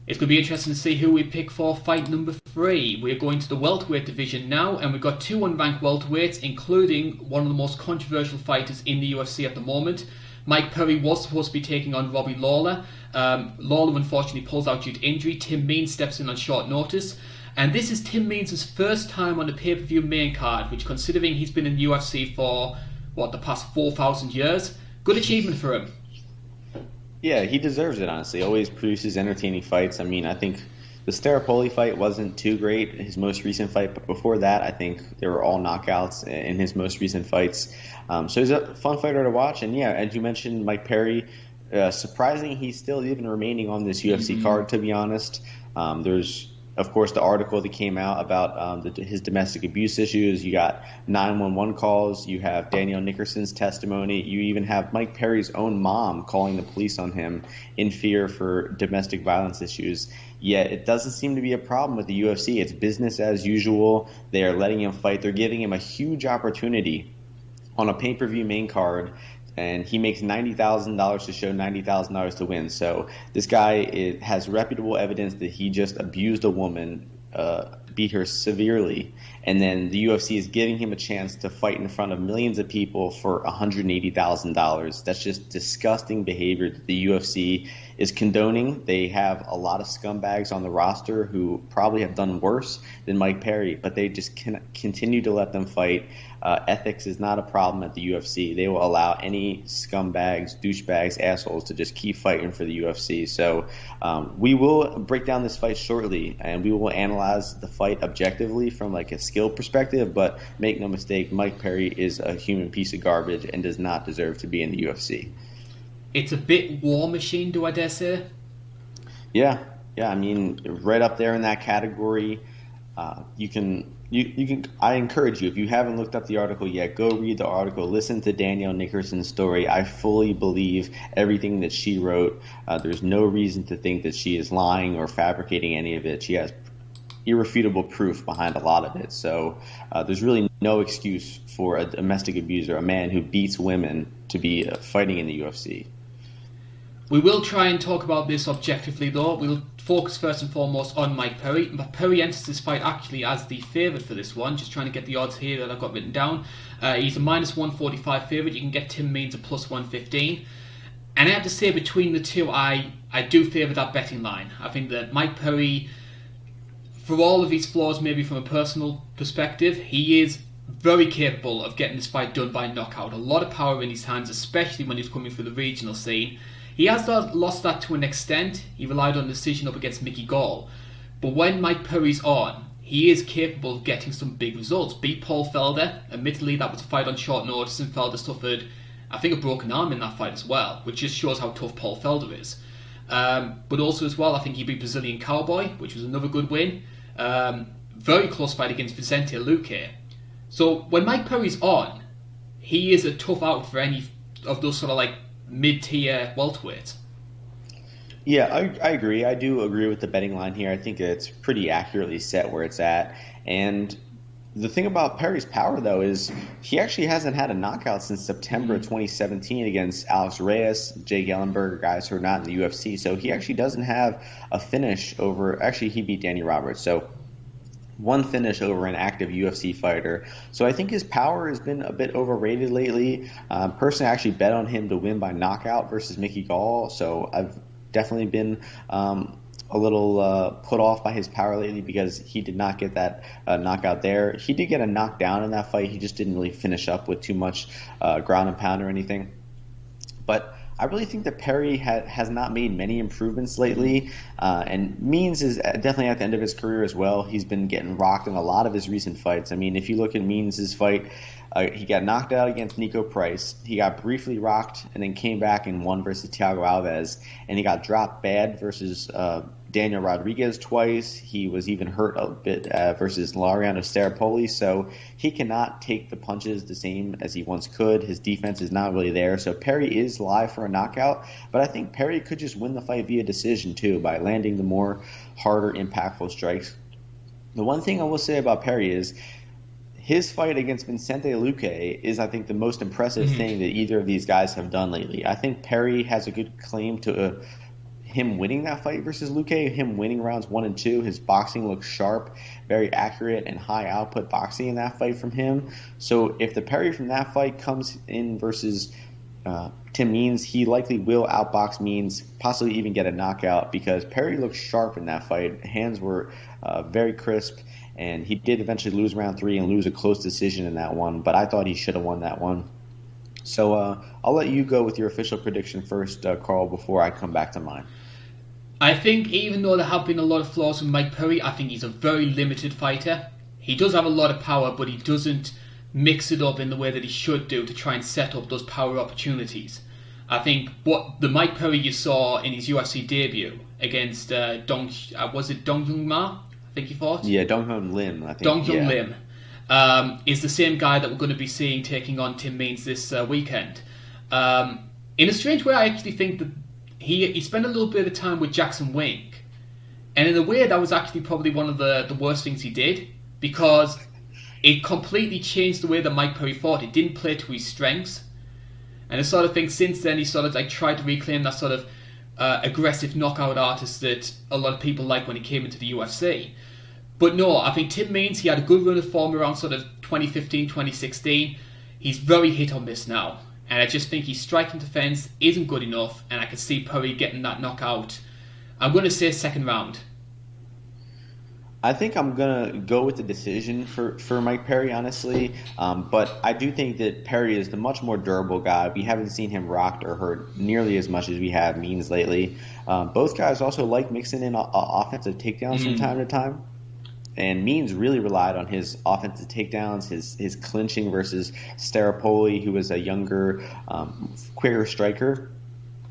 It's going to be interesting to see who we pick for fight number 3. We're going to the welterweight division now, and we've got 2 unranked welterweights, including one of the most controversial fighters in the UFC at the moment. Mike Perry was supposed to be taking on Robbie Lawler. Lawler unfortunately pulls out due to injury. Tim Means steps in on short notice. And this is Tim Means' first time on the pay-per-view main card, which, considering he's been in the UFC for, the past 4,000 years, good achievement for him. Yeah, he deserves it, honestly. Always produces entertaining fights. I mean, I think the Staropoli fight wasn't too great, his most recent fight, but before that, I think they were all knockouts in his most recent fights. So he's a fun fighter to watch. And yeah, as you mentioned, Mike Perry, surprising he's still even remaining on this UFC card, to be honest. There's, of course, the article that came out about his domestic abuse issues. You got 911 calls. You have Danielle Nickerson's testimony. You even have Mike Perry's own mom calling the police on him in fear for domestic violence issues. Yet it doesn't seem to be a problem with the UFC. It's business as usual. They are letting him fight. They're giving him a huge opportunity on a pay-per-view main card. And he makes $90,000 to show $90,000 to win. So this guy has reputable evidence that he just abused a woman, beat her severely, and then the UFC is giving him a chance to fight in front of millions of people for $180,000. That's just disgusting behavior that the UFC is condoning. They have a lot of scumbags on the roster who probably have done worse than Mike Perry, but they just continue to let them fight. Ethics is not a problem at the UFC. They will allow any scumbags, douchebags, assholes to just keep fighting for the UFC. So we will break down this fight shortly, and we will analyze the fight objectively from like a skill perspective, but make no mistake, Mike Perry is a human piece of garbage and does not deserve to be in the UFC. It's a bit war machine, do I dare say? Yeah. I mean, right up there in that category. You can. I encourage you, if you haven't looked up the article yet, go read the article. Listen to Danielle Nickerson's story. I fully believe everything that she wrote. There's no reason to think that she is lying or fabricating any of it. She has irrefutable proof behind a lot of it. So there's really no excuse for a domestic abuser, a man who beats women, to be fighting in the UFC. We will try and talk about this objectively, though. We'll focus first and foremost on Mike Perry. Perry enters this fight actually as the favourite for this one. Just trying to get the odds here that I've got written down. He's a minus 145 favourite. You can get Tim Means a plus 115. And I have to say, between the two, I do favour that betting line. I think that Mike Perry, for all of his flaws, maybe from a personal perspective, he is very capable of getting this fight done by knockout. A lot of power in his hands, especially when he's coming through the regional scene. He has lost that to an extent. He relied on decision up against Mickey Gall. But when Mike Perry's on, he is capable of getting some big results. Beat Paul Felder. Admittedly, that was a fight on short notice, and Felder suffered, I think, a broken arm in that fight as well, which just shows how tough Paul Felder is. But also as well, I think he beat Brazilian Cowboy, which was another good win. Very close fight against Vicente Luque. So when Mike Perry's on, he is a tough out for any of those sort of like mid-tier welterweights. Yeah, I agree. I do agree with the betting line here. I think it's pretty accurately set where it's at. And The thing about Perry's power, though, is he actually hasn't had a knockout since September 2017 against Alex Reyes, Jake Ellenberger, guys who are not in the UFC. So he actually doesn't have a finish over. Actually, he beat Danny Roberts. So one finish over an active UFC fighter. So I think his power has been a bit overrated lately. Personally, I actually bet on him to win by knockout versus Mickey Gall. So I've definitely been a little put off by his power lately because he did not get that knockout there. He did get a knockdown in that fight. He just didn't really finish up with too much ground and pound or anything. But I really think that Perry has not made many improvements lately, and Means is definitely at the end of his career as well. He's been getting rocked in a lot of his recent fights. I mean, if you look at Means' fight, he got knocked out against Nico Price. He got briefly rocked and then came back and won versus Thiago Alves, and he got dropped bad versus Daniel Rodriguez twice. He was even hurt a bit versus Laureano Staropoli, so he cannot take the punches the same as he once could. His defense is not really there, so Perry is live for a knockout, but I think Perry could just win the fight via decision too by landing the more harder, impactful strikes. The one thing I will say about Perry is his fight against Vicente Luque is, I think, the most impressive thing that either of these guys have done lately. I think Perry has a good claim to him winning that fight versus Luque, him winning rounds 1 and 2. His boxing looks sharp, very accurate, and high output boxing in that fight from him. So if the Perry from that fight comes in versus Tim Means, he likely will outbox Means, possibly even get a knockout because Perry looked sharp in that fight. Hands were very crisp, and he did eventually lose round 3 and lose a close decision in that one, but I thought he should have won that one. So I'll let you go with your official prediction first, Karl, before I come back to mine. I think even though there have been a lot of flaws with Mike Perry, I think he's a very limited fighter. He does have a lot of power, but he doesn't mix it up in the way that he should do to try and set up those power opportunities. I think what the Mike Perry you saw in his UFC debut against was it Dong Hyun Ma? I think he fought? Yeah, Dong Hyun Lim, I think. Dong Hyun Lim is the same guy that we're going to be seeing taking on Tim Means this weekend. In a strange way, I actually think that he spent a little bit of time with Jackson Wink, and in a way that was actually probably one of the worst things he did, because it completely changed the way that Mike Perry fought. It didn't play to his strengths, and I sort of think since then he sort of like tried to reclaim that sort of aggressive knockout artist that a lot of people liked when he came into the UFC. But no, I think Tim Means, he had a good run of form around sort of 2015, 2016. He's very hit or miss now. And I just think his striking defense isn't good enough, and I can see Perry getting that knockout. I'm going to say second round. I think I'm going to go with the decision for Mike Perry, honestly. But I do think that Perry is the much more durable guy. We haven't seen him rocked or hurt nearly as much as we have Means lately. Both guys also like mixing in offensive takedowns from time to time. And Means really relied on his offensive takedowns, his clinching versus Staropoli, who was a younger, quicker striker.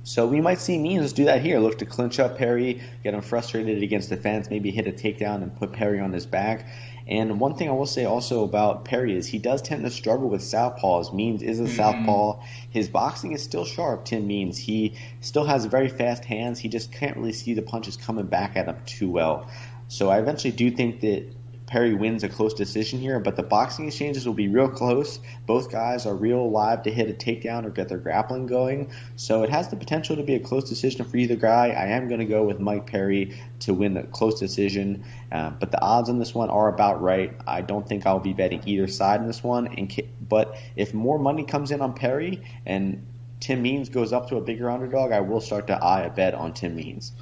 So we might see Means do that here, look to clinch up Perry, get him frustrated against the fence, maybe hit a takedown and put Perry on his back. And one thing I will say also about Perry is he does tend to struggle with southpaws. Means is a southpaw. His boxing is still sharp, Tim Means. He still has very fast hands. He just can't really see the punches coming back at him too well. So I eventually do think that Perry wins a close decision here, but the boxing exchanges will be real close. Both guys are real live to hit a takedown or get their grappling going. So it has the potential to be a close decision for either guy. I am going to go with Mike Perry to win the close decision, but the odds on this one are about right. I don't think I'll be betting either side in this one. But if more money comes in on Perry and Tim Means goes up to a bigger underdog, I will start to eye a bet on Tim Means.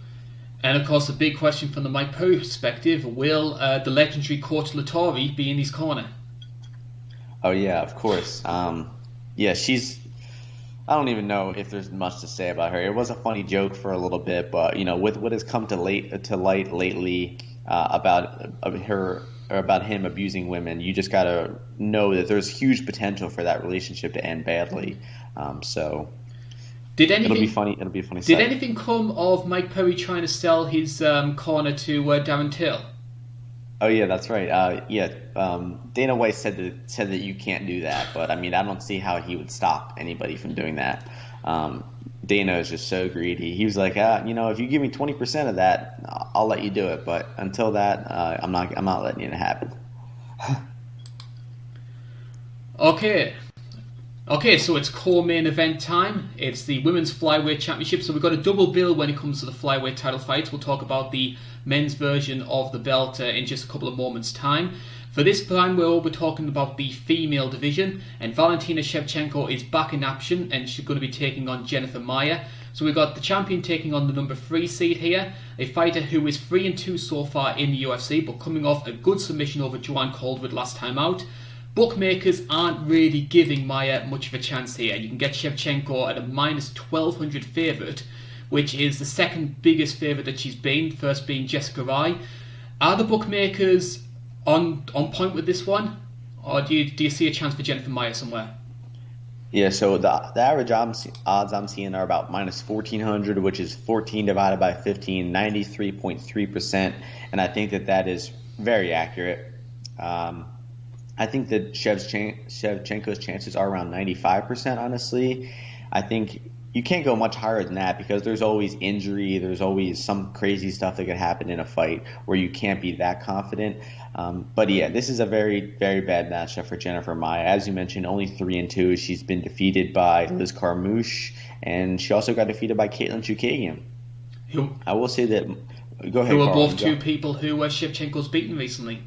And of course, the big question from the Mike Perry perspective, will the legendary Coach Latari be in his corner? Oh, yeah, of course. Yeah, she's... I don't even know if there's much to say about her. It was a funny joke for a little bit, but, you know, with what has come to light lately about him abusing women, you just got to know that there's huge potential for that relationship to end badly. It'll be funny. It'll be a funny. Did anything come of Mike Perry trying to sell his corner to Darren Till? Oh yeah, that's right. Dana White said that you can't do that, but I mean, I don't see how he would stop anybody from doing that. Dana is just so greedy. He was like, if you give me 20% of that, I'll let you do it. But until that, I'm not letting it happen. Okay. Okay, so it's co-main event time. It's the Women's Flyweight Championship, so we've got a double bill when it comes to the Flyweight title fights. We'll talk about the men's version of the belt in just a couple of moments' time. For this time, we'll be talking about the female division, and Valentina Shevchenko is back in action, and she's going to be taking on Jennifer Maia. So we've got the champion taking on the number 3 seed here, a fighter who is 3-2 so far in the UFC, but coming off a good submission over Joanne Calderwood last time out. Bookmakers aren't really giving Maia much of a chance here. You can get Shevchenko at a minus 1200 favourite, which is the second biggest favourite that she's been, first being Jessica Wright. Are the bookmakers on point with this one, or do you see a chance for Jennifer Maia somewhere? Yeah, so the average odds I'm seeing are about minus 1400, which is 14 divided by 15, 93.3%, and I think that is very accurate. I think that Shevchenko's chances are around 95%, honestly. I think you can't go much higher than that because there's always injury, there's always some crazy stuff that could happen in a fight where you can't be that confident. But yeah, this is a very, very bad matchup for Jennifer Maia. As you mentioned, only 3-2. She's been defeated by Liz Carmouche, and she also got defeated by Katlyn Chookagian. I will say that. Go ahead. Who are Karl, both two people who Shevchenko's beaten recently.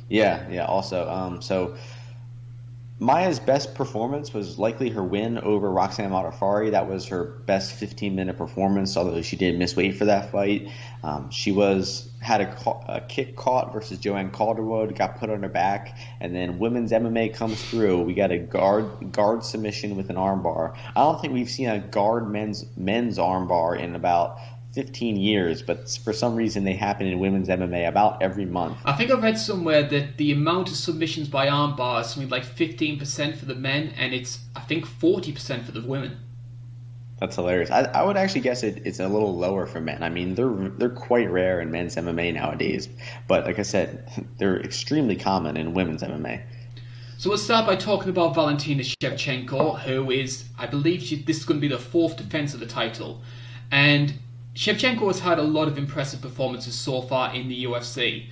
Yeah. Also, so Maia's best performance was likely her win over Roxanne Modafferi. That was her best 15-minute performance, although she did miss weight for that fight. She had a kick caught versus Joanne Calderwood, got put on her back, and then women's MMA comes through. We got a guard submission with an armbar. I don't think we've seen a guard men's armbar in about 15 years, but for some reason they happen in women's MMA about every month. I think I read somewhere that the amount of submissions by armbar is something like 15% for the men, and it's, I think, 40% for the women. That's hilarious. I would actually guess it's a little lower for men. I mean, they're quite rare in men's MMA nowadays, but like I said, they're extremely common in women's MMA. So we'll start by talking about Valentina Shevchenko, who is, I believe, this is going to be the 4th defense of the title, and Shevchenko has had a lot of impressive performances so far in the UFC,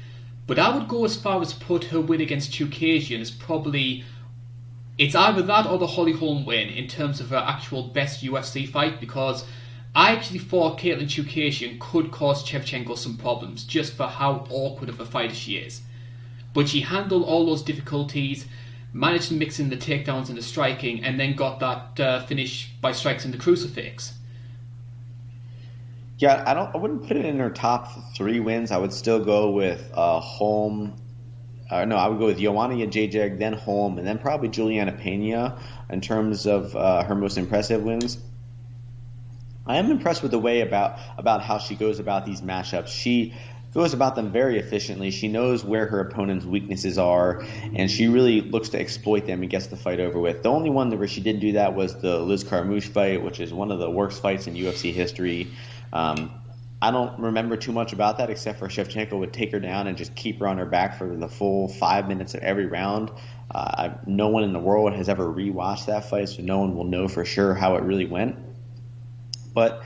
but I would go as far as put her win against Chookagian as probably, it's either that or the Holly Holm win in terms of her actual best UFC fight, because I actually thought Katlyn Chookagian could cause Shevchenko some problems just for how awkward of a fighter she is. But she handled all those difficulties, managed to mix in the takedowns and the striking, and then got that finish by strikes in the crucifix. Yeah, I wouldn't put it in her top 3 wins. I would still go with Holm. I would go with Joanna Jędrzejczyk, then Holm, and then probably Juliana Pena in terms of her most impressive wins. I am impressed with the way about how she goes about these matchups. She goes about them very efficiently. She knows where her opponent's weaknesses are, and she really looks to exploit them and gets the fight over with. The only one where she didn't do that was the Liz Carmouche fight, which is one of the worst fights in UFC history. I don't remember too much about that except for Shevchenko would take her down and just keep her on her back for the full 5 minutes of every round. No one in the world has ever rewatched that fight, so no one will know for sure how it really went. But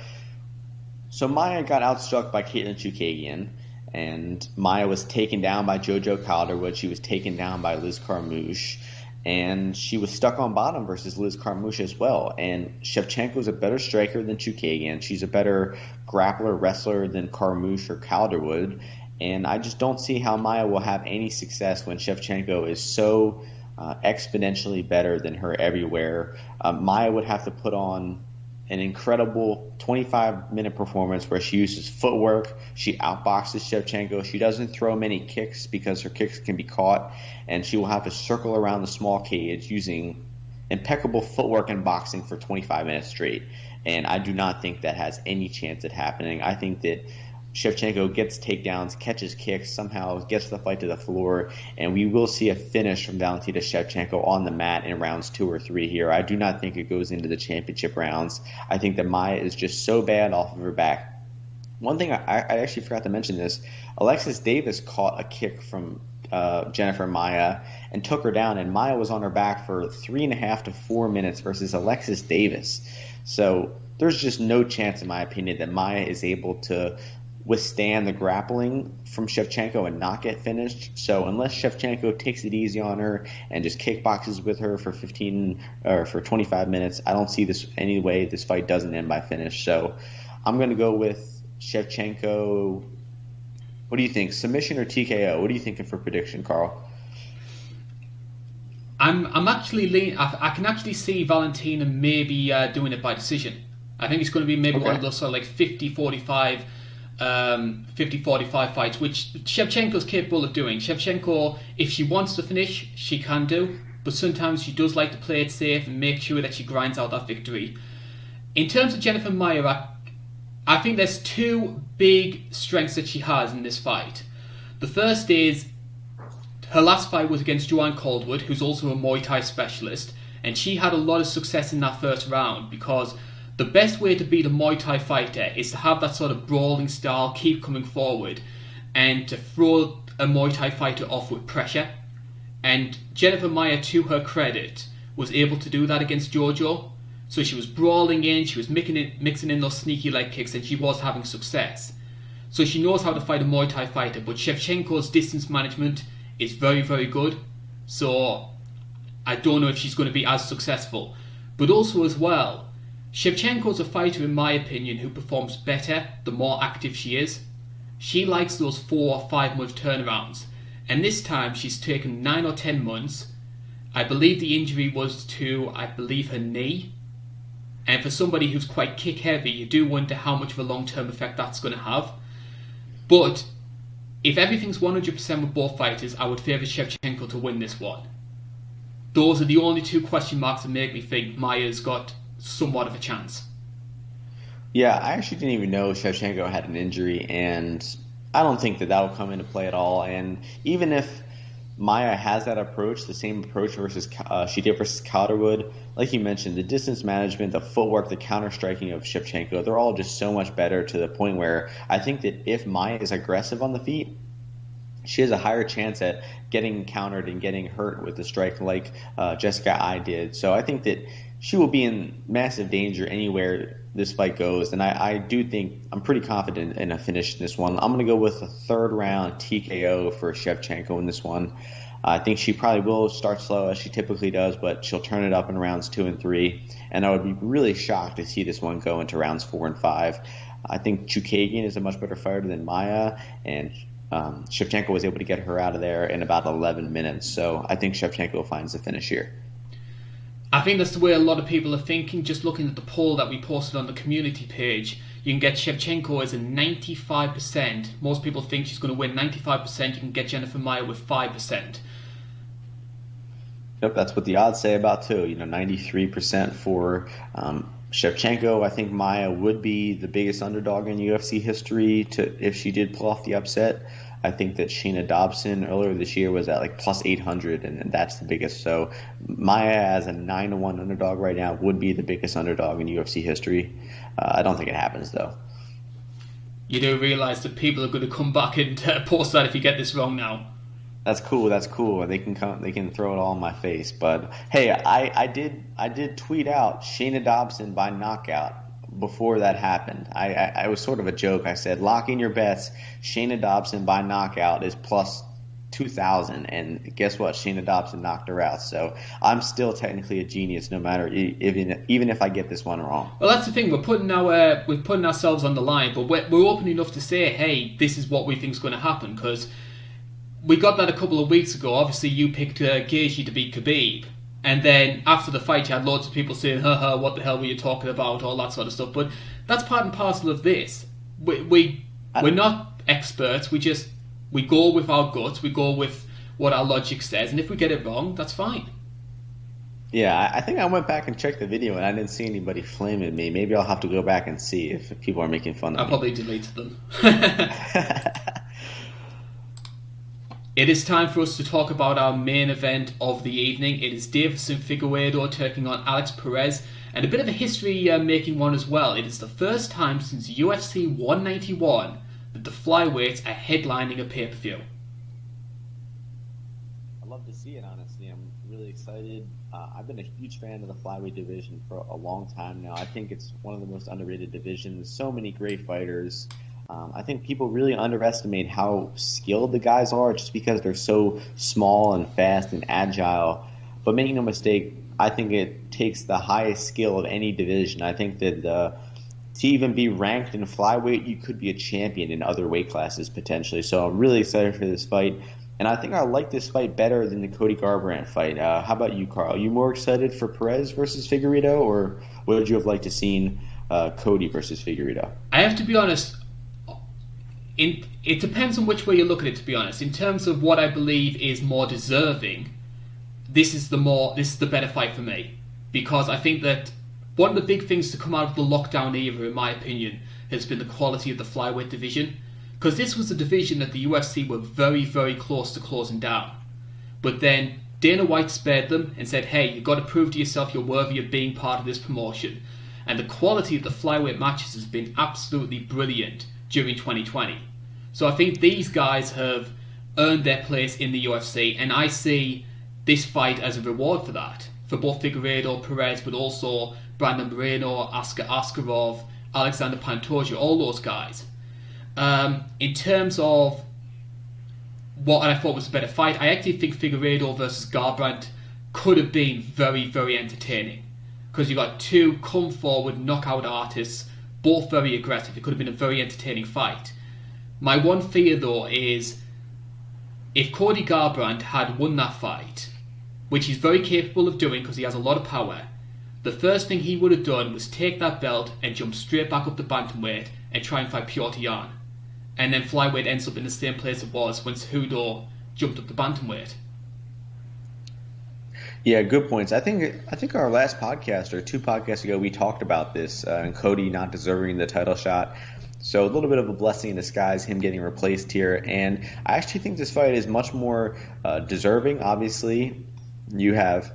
so Maia got outstruck by Katlyn Chookagian, and Maia was taken down by JoJo Calderwood. She was taken down by Liz Carmouche, and she was stuck on bottom versus Liz Carmouche as well. And Shevchenko's a better striker than Chookagian. She's a better grappler, wrestler than Carmouche or Calderwood. And I just don't see how Maia will have any success when Shevchenko is so exponentially better than her everywhere. Maia would have to put on an incredible 25-minute performance where she uses footwork. She outboxes Shevchenko. She doesn't throw many kicks because her kicks can be caught, and she will have to circle around the small cage using impeccable footwork and boxing for 25 minutes straight. And I do not think that has any chance at happening. I think that Shevchenko gets takedowns, catches kicks, somehow gets the fight to the floor, and we will see a finish from Valentina Shevchenko on the mat in rounds 2 or 3 here. I do not think it goes into the championship rounds. I think that Maia is just so bad off of her back. One thing I actually forgot to mention this, Alexis Davis caught a kick from Jennifer Maia and took her down, and Maia was on her back for 3.5 to 4 minutes versus Alexis Davis. So there's just no chance, in my opinion, that Maia is able to withstand the grappling from Shevchenko and not get finished. So unless Shevchenko takes it easy on her and just kickboxes with her for 15 or for 25 minutes, I don't see this any way this fight doesn't end by finish. So I'm going to go with Shevchenko. What do you think? Submission or TKO? What are you thinking for prediction, Karl? I'm actually I can actually see Valentina maybe doing it by decision. I think it's going to be maybe one of those sort of like 50-45 fights, which Shevchenko's capable of doing. Shevchenko, if she wants to finish, she can do, but sometimes she does like to play it safe and make sure that she grinds out that victory. In terms of Jennifer Maia, I think there's two big strengths that she has in this fight. The first is her last fight was against Joanne Calderwood, who's also a Muay Thai specialist, and she had a lot of success in that first round because the best way to beat a Muay Thai fighter is to have that sort of brawling style, keep coming forward, and to throw a Muay Thai fighter off with pressure. And Jennifer Maia, to her credit, was able to do that against Jojo. So she was brawling in, she was mixing in those sneaky leg kicks, and she was having success. So she knows how to fight a Muay Thai fighter, but Shevchenko's distance management is very, very good. So I don't know if she's going to be as successful. But also as well, Shevchenko's a fighter, in my opinion, who performs better the more active she is. She likes those 4 or 5 month turnarounds. And this time she's taken 9 or 10 months. I believe the injury was to, her knee. And for somebody who's quite kick heavy, you do wonder how much of a long-term effect that's going to have. But if everything's 100% with both fighters, I would favour Shevchenko to win this one. Those are the only 2 question marks that make me think Maia's got somewhat of a chance. Yeah, I actually didn't even know Shevchenko had an injury, and I don't think that will come into play at all. And even if Maia has that approach, the same approach she did versus Calderwood, like you mentioned, the distance management, the footwork, the counter-striking of Shevchenko, they're all just so much better to the point where I think that if Maia is aggressive on the feet, she has a higher chance at getting countered and getting hurt with the strike like Jessica I did. So I think that she will be in massive danger anywhere this fight goes. And I do think I'm pretty confident in a finish in this one. I'm going to go with a 3rd round TKO for Shevchenko in this one. I think she probably will start slow as she typically does, but she'll turn it up in rounds 2 and 3. And I would be really shocked to see this one go into rounds 4 and 5. I think Chookagian is a much better fighter than Maia, and Shevchenko was able to get her out of there in about 11 minutes. So I think Shevchenko finds the finish here. I think that's the way a lot of people are thinking. Just looking at the poll that we posted on the community page, you can get Shevchenko as a 95%. Most people think she's going to win 95%. You can get Jennifer Maia with 5%. Yep, that's what the odds say about too. 93% for Shevchenko. I think Maia would be the biggest underdog in UFC history if she did pull off the upset. I think that Shayna Dobson earlier this year was at like plus 800, and that's the biggest. So Maia as a 9-1 underdog right now would be the biggest underdog in UFC history. I don't think it happens though. You do realise that people are going to come back and post that if you get this wrong now. That's cool. They can throw it all in my face. But hey, I did tweet out Shayna Dobson by knockout before that happened. I was sort of a joke. I said, lock in your bets. Shayna Dobson by knockout is plus 2,000, and guess what? Shayna Dobson knocked her out. So I'm still technically a genius, no matter even if I get this one wrong. Well, that's the thing. We're putting ourselves on the line, but we're open enough to say, hey, this is what we think is going to happen, because we got that a couple of weeks ago. Obviously, you picked Gaethje to beat Khabib. And then after the fight, you had loads of people saying, haha, what the hell were you talking about, all that sort of stuff. But that's part and parcel of this. We're not experts. We go with our guts. We go with what our logic says. And if we get it wrong, that's fine. Yeah, I think I went back and checked the video, and I didn't see anybody flaming me. Maybe I'll have to go back and see if people are making fun of me. I probably deleted them. It is time for us to talk about our main event of the evening. It is Deivison Figueiredo taking on Alex Perez, and a bit of a history-making one as well. It is the first time since UFC 191 that the Flyweights are headlining a pay-per-view. I love to see it, honestly. I'm really excited. I've been a huge fan of the Flyweight division for a long time now. I think it's one of the most underrated divisions. So many great fighters. I think people really underestimate how skilled the guys are just because they're so small and fast and agile. But make no mistake, I think it takes the highest skill of any division. I think that to even be ranked in flyweight, you could be a champion in other weight classes potentially. So I'm really excited for this fight. And I think I like this fight better than the Cody Garbrandt fight. How about you, Karl? Are you more excited for Perez versus Figueiredo, or would you have liked to seen Cody versus Figueiredo? I have to be honest. It depends on which way you look at it. To be honest, in terms of what I believe is more deserving, this is the better fight for me, because I think that one of the big things to come out of the lockdown era, in my opinion, has been the quality of the flyweight division. Because this was a division that the UFC were very, very close to closing down. But then Dana White spared them and said, hey, you've got to prove to yourself you're worthy of being part of this promotion. And the quality of the flyweight matches has been absolutely brilliant during 2020. So I think these guys have earned their place in the UFC, and I see this fight as a reward for that. For both Figueiredo, Perez, but also Brandon Moreno, Askar Askarov, Alexander Pantoja, all those guys. In terms of what I thought was a better fight, I actually think Figueiredo versus Garbrandt could have been very, very entertaining. Because you got two come forward knockout artists, both very aggressive. It could have been a very entertaining fight. My one fear though is if Cody Garbrandt had won that fight, which he's very capable of doing because he has a lot of power, the first thing he would have done was take that belt and jump straight back up to bantamweight and try and fight Piotr Jan. And then flyweight ends up in the same place it was when Cejudo jumped up to bantamweight. Yeah, good points. I think our last podcast or two podcasts ago we talked about this and Cody not deserving the title shot. So a little bit of a blessing in disguise, him getting replaced here. And I actually think this fight is much more deserving. Obviously, you have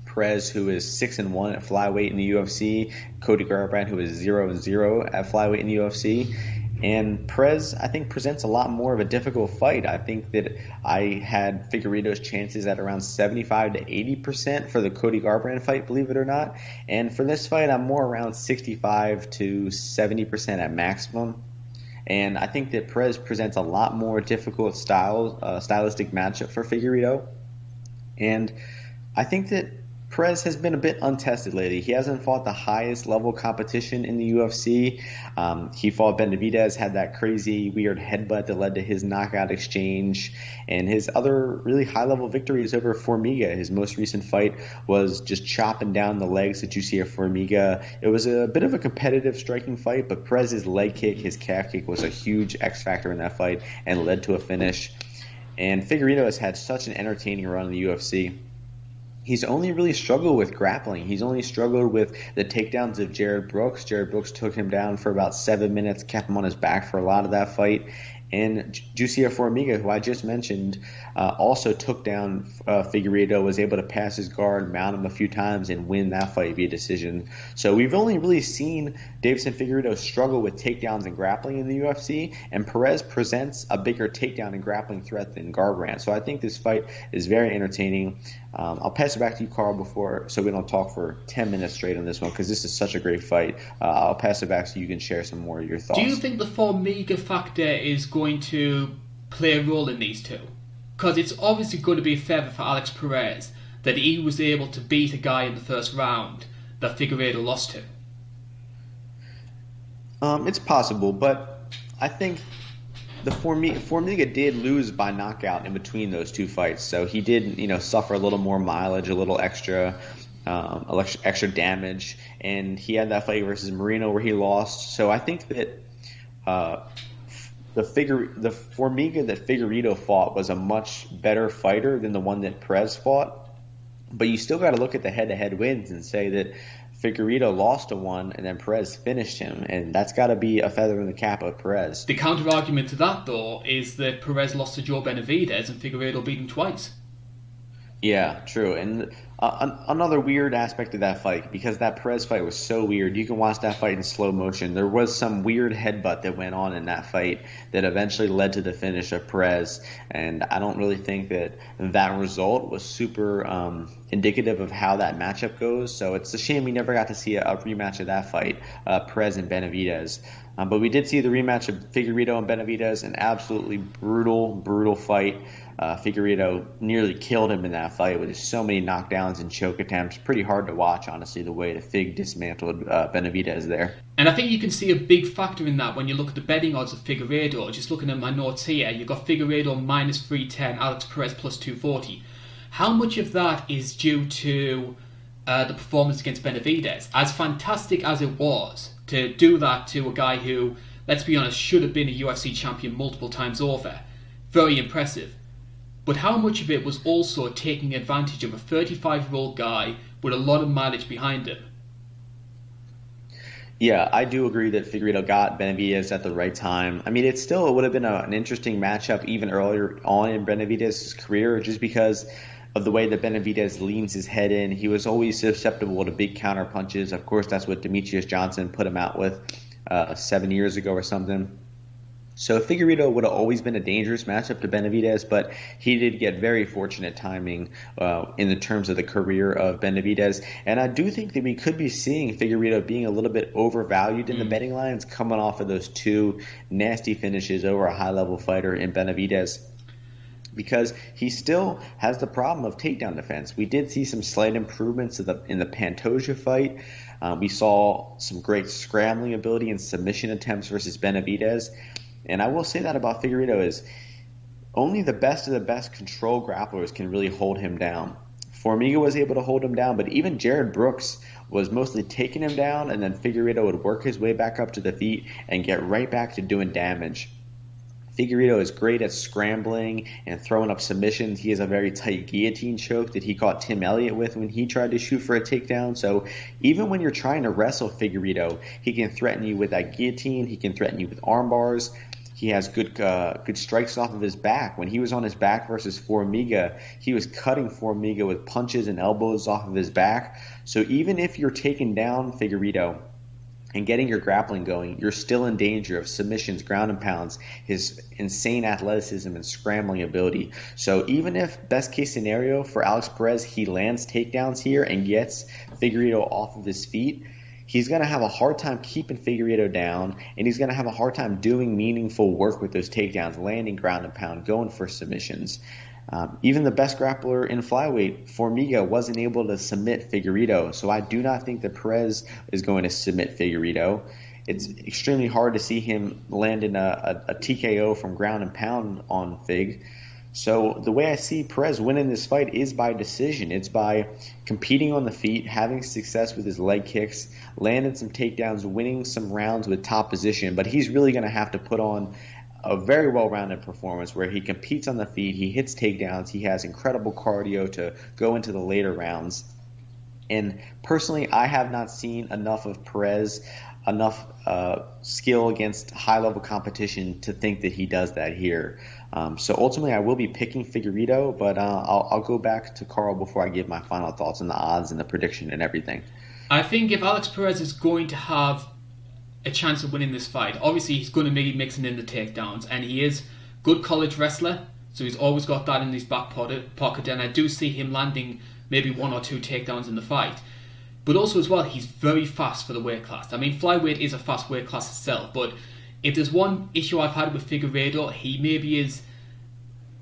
Perez, who is 6-1 at flyweight in the UFC, Cody Garbrandt, who is 0-0 at flyweight in the UFC. And Perez, I think, presents a lot more of a difficult fight. I think that I had Figueiredo's chances at around 75 to 80% for the Cody Garbrandt fight, believe it or not. And for this fight, I'm more around 65 to 70% at maximum. And I think that Perez presents a lot more difficult stylistic matchup for Figueiredo. And I think that Perez has been a bit untested lately. He hasn't fought the highest level competition in the UFC. He fought Benavidez, had that crazy weird headbutt that led to his knockout exchange. And his other really high-level victories over Formiga. His most recent fight was just chopping down the legs that you see of Formiga. It was a bit of a competitive striking fight, but Perez's leg kick, his calf kick, was a huge X factor in that fight and led to a finish. And Figueiredo has had such an entertaining run in the UFC. He's only really struggled with grappling. He's only struggled with the takedowns of Jared Brooks. Jared Brooks took him down for about 7 minutes, kept him on his back for a lot of that fight. And Jussier Formiga, who I just mentioned, also took down Figueiredo, was able to pass his guard, mount him a few times, and win that fight via decision. So we've only really seen Deivison Figueiredo struggle with takedowns and grappling in the UFC, and Perez presents a bigger takedown and grappling threat than Garbrandt. So I think this fight is very entertaining. I'll pass it back to you, Karl, so we don't talk for 10 minutes straight on this one, because this is such a great fight. I'll pass it back so you can share some more of your thoughts. Do you think the Formiga factor is going to play a role in these two? Because it's obviously going to be a favour for Alex Perez that he was able to beat a guy in the first round that Figueiredo lost to. It's possible, but I think the Formiga did lose by knockout in between those two fights, so he did, suffer a little more mileage, a little extra damage, and he had that fight versus Moreno where he lost. So I think that the Formiga that Figueiredo fought was a much better fighter than the one that Perez fought. But you still got to look at the head-to-head wins and say that Figueiredo lost to one and then Perez finished him, and that's got to be a feather in the cap of Perez. The counter-argument to that, though, is that Perez lost to Joe Benavidez and Figueiredo beat him twice. Yeah, true. And Another weird aspect of that fight, because that Perez fight was so weird. You can watch that fight in slow motion. There was some weird headbutt that went on in that fight that eventually led to the finish of Perez, and I don't really think that result was super indicative of how that matchup goes. So it's a shame we never got to see a rematch of that fight, Perez and Benavidez. But we did see the rematch of Figueiredo and Benavidez, an absolutely brutal fight. Figueiredo nearly killed him in that fight with so many knockdowns and choke attempts. Pretty hard to watch, honestly, the way the Fig dismantled Benavidez there. And I think you can see a big factor in that when you look at the betting odds of Figueiredo. Just looking at my notes here, you've got Figueiredo minus 310, Alex Perez plus 240. How much of that is due to the performance against Benavidez? As fantastic as it was to do that to a guy who, let's be honest, should have been a UFC champion multiple times over. Very impressive. But how much of it was also taking advantage of a 35-year-old guy with a lot of mileage behind him? Yeah, I do agree that Figueiredo got Benavidez at the right time. I mean, it would have been an interesting matchup even earlier on in Benavidez's career, just because of the way that Benavidez leans his head in. He was always susceptible to big counter punches. Of course, that's what Demetrius Johnson put him out with 7 years ago or something. So Figueiredo would have always been a dangerous matchup to Benavidez, but he did get very fortunate timing in the terms of the career of Benavidez. And I do think that we could be seeing Figueiredo being a little bit overvalued in the betting lines, coming off of those two nasty finishes over a high-level fighter in Benavidez, because he still has the problem of takedown defense. We did see some slight improvements in the Pantoja fight. We saw some great scrambling ability and submission attempts versus Benavidez. And I will say that about Figueiredo is only the best of the best control grapplers can really hold him down. Formiga was able to hold him down, but even Jared Brooks was mostly taking him down, and then Figueiredo would work his way back up to the feet and get right back to doing damage. Figueiredo is great at scrambling and throwing up submissions. He has a very tight guillotine choke that he caught Tim Elliott with when he tried to shoot for a takedown. So even when you're trying to wrestle Figueiredo, he can threaten you with that guillotine. He can threaten you with arm bars. He has good strikes off of his back. When he was on his back versus Formiga, he was cutting Formiga with punches and elbows off of his back. So even if you're taking down Figueiredo and getting your grappling going, you're still in danger of submissions, ground and pounds, his insane athleticism and scrambling ability. So even if, best case scenario for Alex Perez, he lands takedowns here and gets Figueiredo off of his feet, he's going to have a hard time keeping Figueiredo down, and he's going to have a hard time doing meaningful work with those takedowns, landing ground and pound, going for submissions. Even the best grappler in Flyweight, Formiga, wasn't able to submit Figueiredo, so I do not think that Perez is going to submit Figueiredo. It's extremely hard to see him land in a TKO from ground and pound on Fig. So the way I see Perez winning this fight is by decision. It's by competing on the feet, having success with his leg kicks, landing some takedowns, winning some rounds with top position. But he's really going to have to put on a very well-rounded performance where he competes on the feet, he hits takedowns, he has incredible cardio to go into the later rounds. And personally, I have not seen enough of Perez, enough skill against high-level competition to think that he does that here. So ultimately, I will be picking Figueiredo, but I'll go back to Karl before I give my final thoughts on the odds and the prediction and everything. I think if Alex Perez is going to have a chance of winning this fight, obviously he's going to be mixing in the takedowns, and he is a good college wrestler, so he's always got that in his back pocket, and I do see him landing maybe one or two takedowns in the fight. But also as well, he's very fast for the weight class. I mean, flyweight is a fast weight class itself, but if there's one issue I've had with Figueiredo,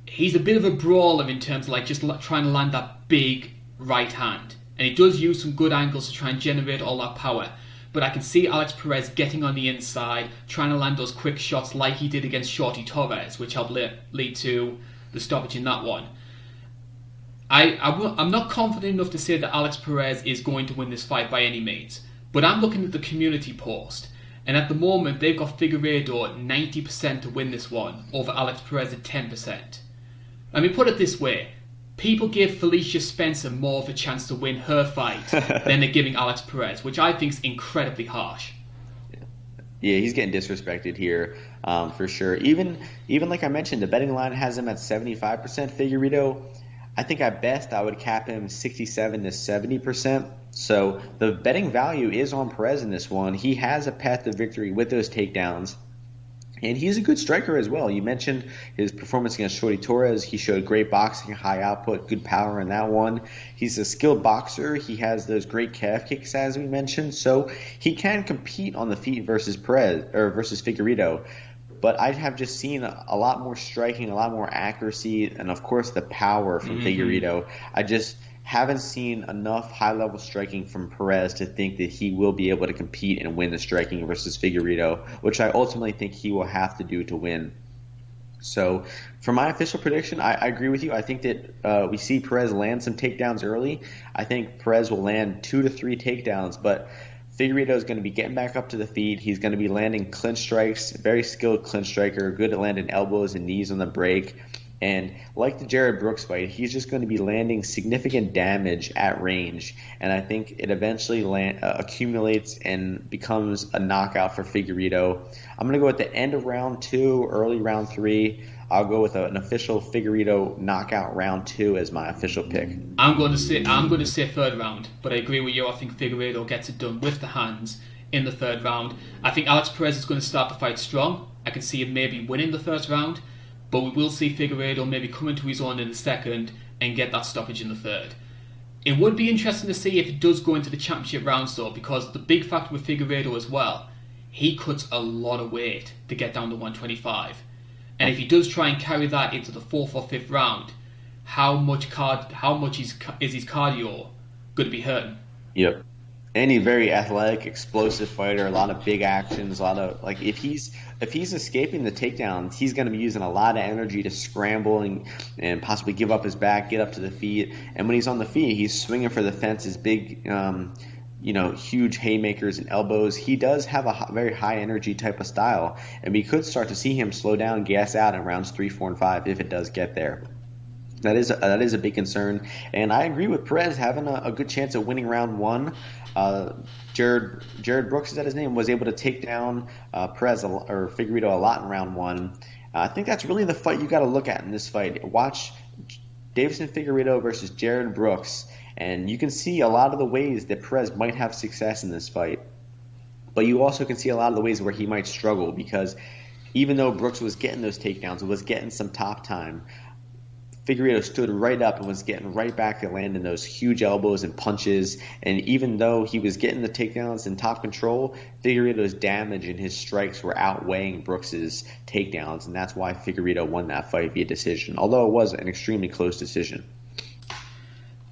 he's a bit of a brawler in terms of like just trying to land that big right hand. And he does use some good angles to try and generate all that power. But I can see Alex Perez getting on the inside, trying to land those quick shots like he did against Shorty Torres, which helped lead to the stoppage in that one. I'm not confident enough to say that Alex Perez is going to win this fight by any means. But I'm looking at the community post, and at the moment they've got Figueiredo at 90% to win this one over Alex Perez at 10%. Let me put it this way. People give Felicia Spencer more of a chance to win her fight than they're giving Alex Perez, which I think is incredibly harsh. Yeah, he's getting disrespected here for sure. Even like I mentioned, the betting line has him at 75% Figueiredo. I think at best I would cap him 67 to 70%. So the betting value is on Perez in this one. He has a path to victory with those takedowns. And he's a good striker as well. You mentioned his performance against Shorty Torres. He showed great boxing, high output, good power in that one. He's a skilled boxer. He has those great calf kicks, as we mentioned. So he can compete on the feet versus Perez or versus Figueiredo. But I have just seen a lot more striking, a lot more accuracy, and of course the power from Figueiredo. I just haven't seen enough high-level striking from Perez to think that he will be able to compete and win the striking versus Figueiredo, which I ultimately think he will have to do to win. So for my official prediction, I agree with you. I think that we see Perez land some takedowns early. I think Perez will land 2 to 3 takedowns, but Figueiredo is going to be getting back up to the feet. He's going to be landing clinch strikes, very skilled clinch striker, good at landing elbows and knees on the break. And like the Jared Brooks fight, he's just going to be landing significant damage at range. And I think it eventually accumulates and becomes a knockout for Figueiredo. I'm going to go at the end of round 2, early round 3. I'll go with an official Figueiredo knockout round 2 as my official pick. I'm going to say third round, but I agree with you. I think Figueiredo gets it done with the hands in the third round. I think Alex Perez is going to start the fight strong. I can see him maybe winning the first round, but we will see Figueiredo maybe come into his own in the second and get that stoppage in the third. It would be interesting to see if it does go into the championship rounds though, because the big factor with Figueiredo as well, he cuts a lot of weight to get down to 125. And if he does try and carry that into the 4th or 5th round, how much is his cardio going to be hurting? Yep. And he's very athletic, explosive fighter, a lot of big actions, a lot of if he's escaping the takedowns, he's going to be using a lot of energy to scramble and possibly give up his back, get up to the feet. And when he's on the feet, he's swinging for the fences, big huge haymakers and elbows. He does have a very high energy type of style, and we could start to see him slow down, gas out in rounds 3, 4, and 5 if it does get there. That is a big concern, and I agree with Perez having a good chance of winning round 1. Jared Brooks, is that his name, was able to take down Perez or Figueiredo a lot in round 1. I think that's really the fight you got to look at in this fight. Watch Deivison Figueiredo versus Jared Brooks, and you can see a lot of the ways that Perez might have success in this fight. But you also can see a lot of the ways where he might struggle, because even though Brooks was getting those takedowns and was getting some top time, Figueiredo stood right up and was getting right back to landing those huge elbows and punches. And even though he was getting the takedowns in top control, Figueiredo's damage and his strikes were outweighing Brooks's takedowns, and that's why Figueiredo won that fight via decision, although it was an extremely close decision.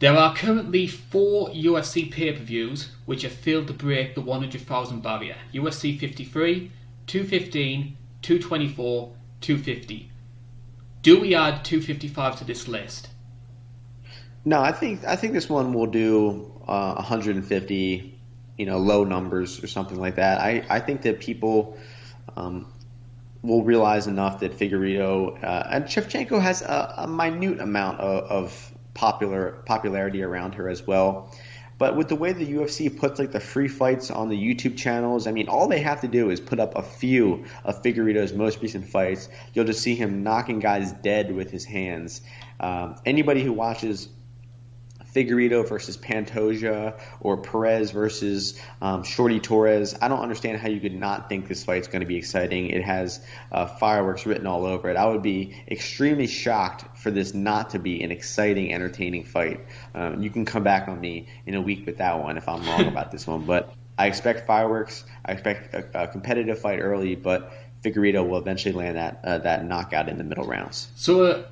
There are currently 4 UFC pay-per-views which have failed to break the 100,000 barrier. UFC 53, 215, 224, 250. Do we add 255 to this list? No, I think this one will do 150, low numbers or something like that. I think that people will realize enough that Figueiredo and Shevchenko has a minute amount of popularity around her as well. But with the way the UFC puts the free fights on the YouTube channels, all they have to do is put up a few of Figueiredo's most recent fights. You'll just see him knocking guys dead with his hands. Anybody who watches Figueiredo versus Pantoja or Perez versus Shorty Torres, I don't understand how you could not think this fight's going to be exciting. It has fireworks written all over it. I would be extremely shocked for this not to be an exciting, entertaining fight. You can come back on me in a week with that one if I'm wrong about this one. But I expect fireworks. I expect a competitive fight early, but Figueiredo will eventually land that knockout in the middle rounds. So,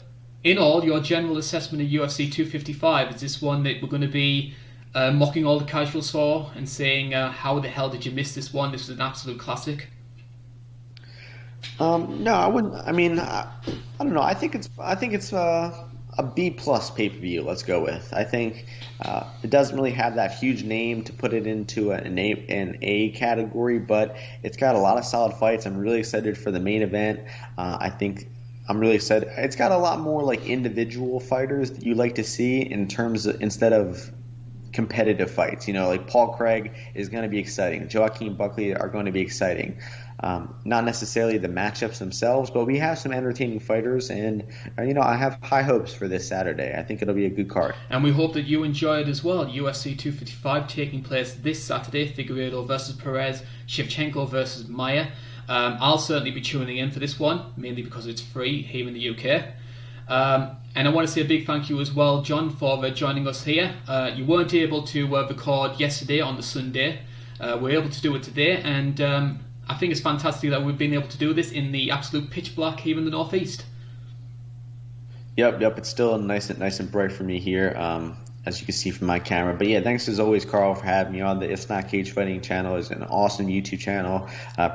in all, your general assessment of UFC 255, is this one that we're going to be mocking all the casuals for and saying, how the hell did you miss this one? This is an absolute classic. No, I wouldn't. I don't know. I think it's a B plus pay per view. Let's go with. I think it doesn't really have that huge name to put it into an A category, but it's got a lot of solid fights. I'm really excited for the main event. I'm really excited. It's got a lot more individual fighters that you like to see in terms of, instead of competitive fights. Like Paul Craig is going to be exciting. Joaquin Buckley are going to be exciting. Not necessarily the matchups themselves, but we have some entertaining fighters, and I have high hopes for this Saturday. I think it'll be a good card. And we hope that you enjoy it as well. UFC 255 taking place this Saturday. Figueiredo versus Perez, Shevchenko versus Maia. I'll certainly be tuning in for this one, mainly because it's free here in the UK. And I want to say a big thank you as well, John, for joining us here. You weren't able to record yesterday on the Sunday. We're able to do it today, and I think it's fantastic that we've been able to do this in the absolute pitch black here in the northeast. Yep. It's still nice and bright for me here, as you can see from my camera. But yeah, thanks as always, Karl, for having me on. The It's Not Cagefighting channel is an awesome YouTube channel.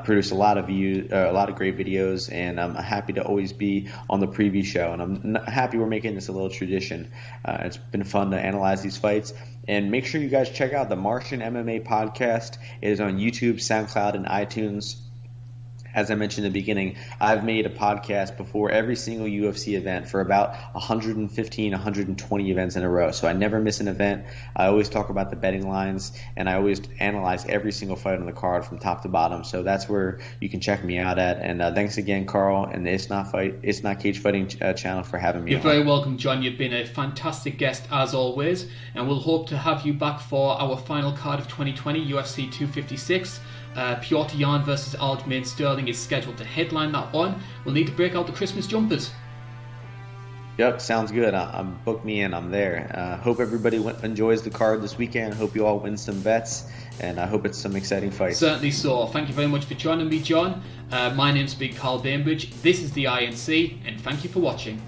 Produce a lot of great videos, and I'm happy to always be on the preview show. And I'm happy we're making this a little tradition. It's been fun to analyze these fights. And make sure you guys check out the Martian MMA podcast. It is on YouTube, SoundCloud, and iTunes. As I mentioned in the beginning, I've made a podcast before every single UFC event for about 115, 120 events in a row. So I never miss an event. I always talk about the betting lines, and I always analyze every single fight on the card from top to bottom. So that's where you can check me out at. And thanks again, Karl, and the It's Not Cagefighting channel for having me You're on. very welcome, John. You've been a fantastic guest as always, and we'll hope to have you back for our final card of 2020, UFC 256. Piotr Jan versus Aljamain Sterling is scheduled to headline that one. We'll need to break out the Christmas jumpers. Yep, sounds good. I'm book me in. I'm there. Hope everybody enjoys the card this weekend. Hope you all win some bets, and I hope it's some exciting fights. Certainly so. Thank you very much for joining me, John. My name's Big Karl Bainbridge. This is the INC, and thank you for watching.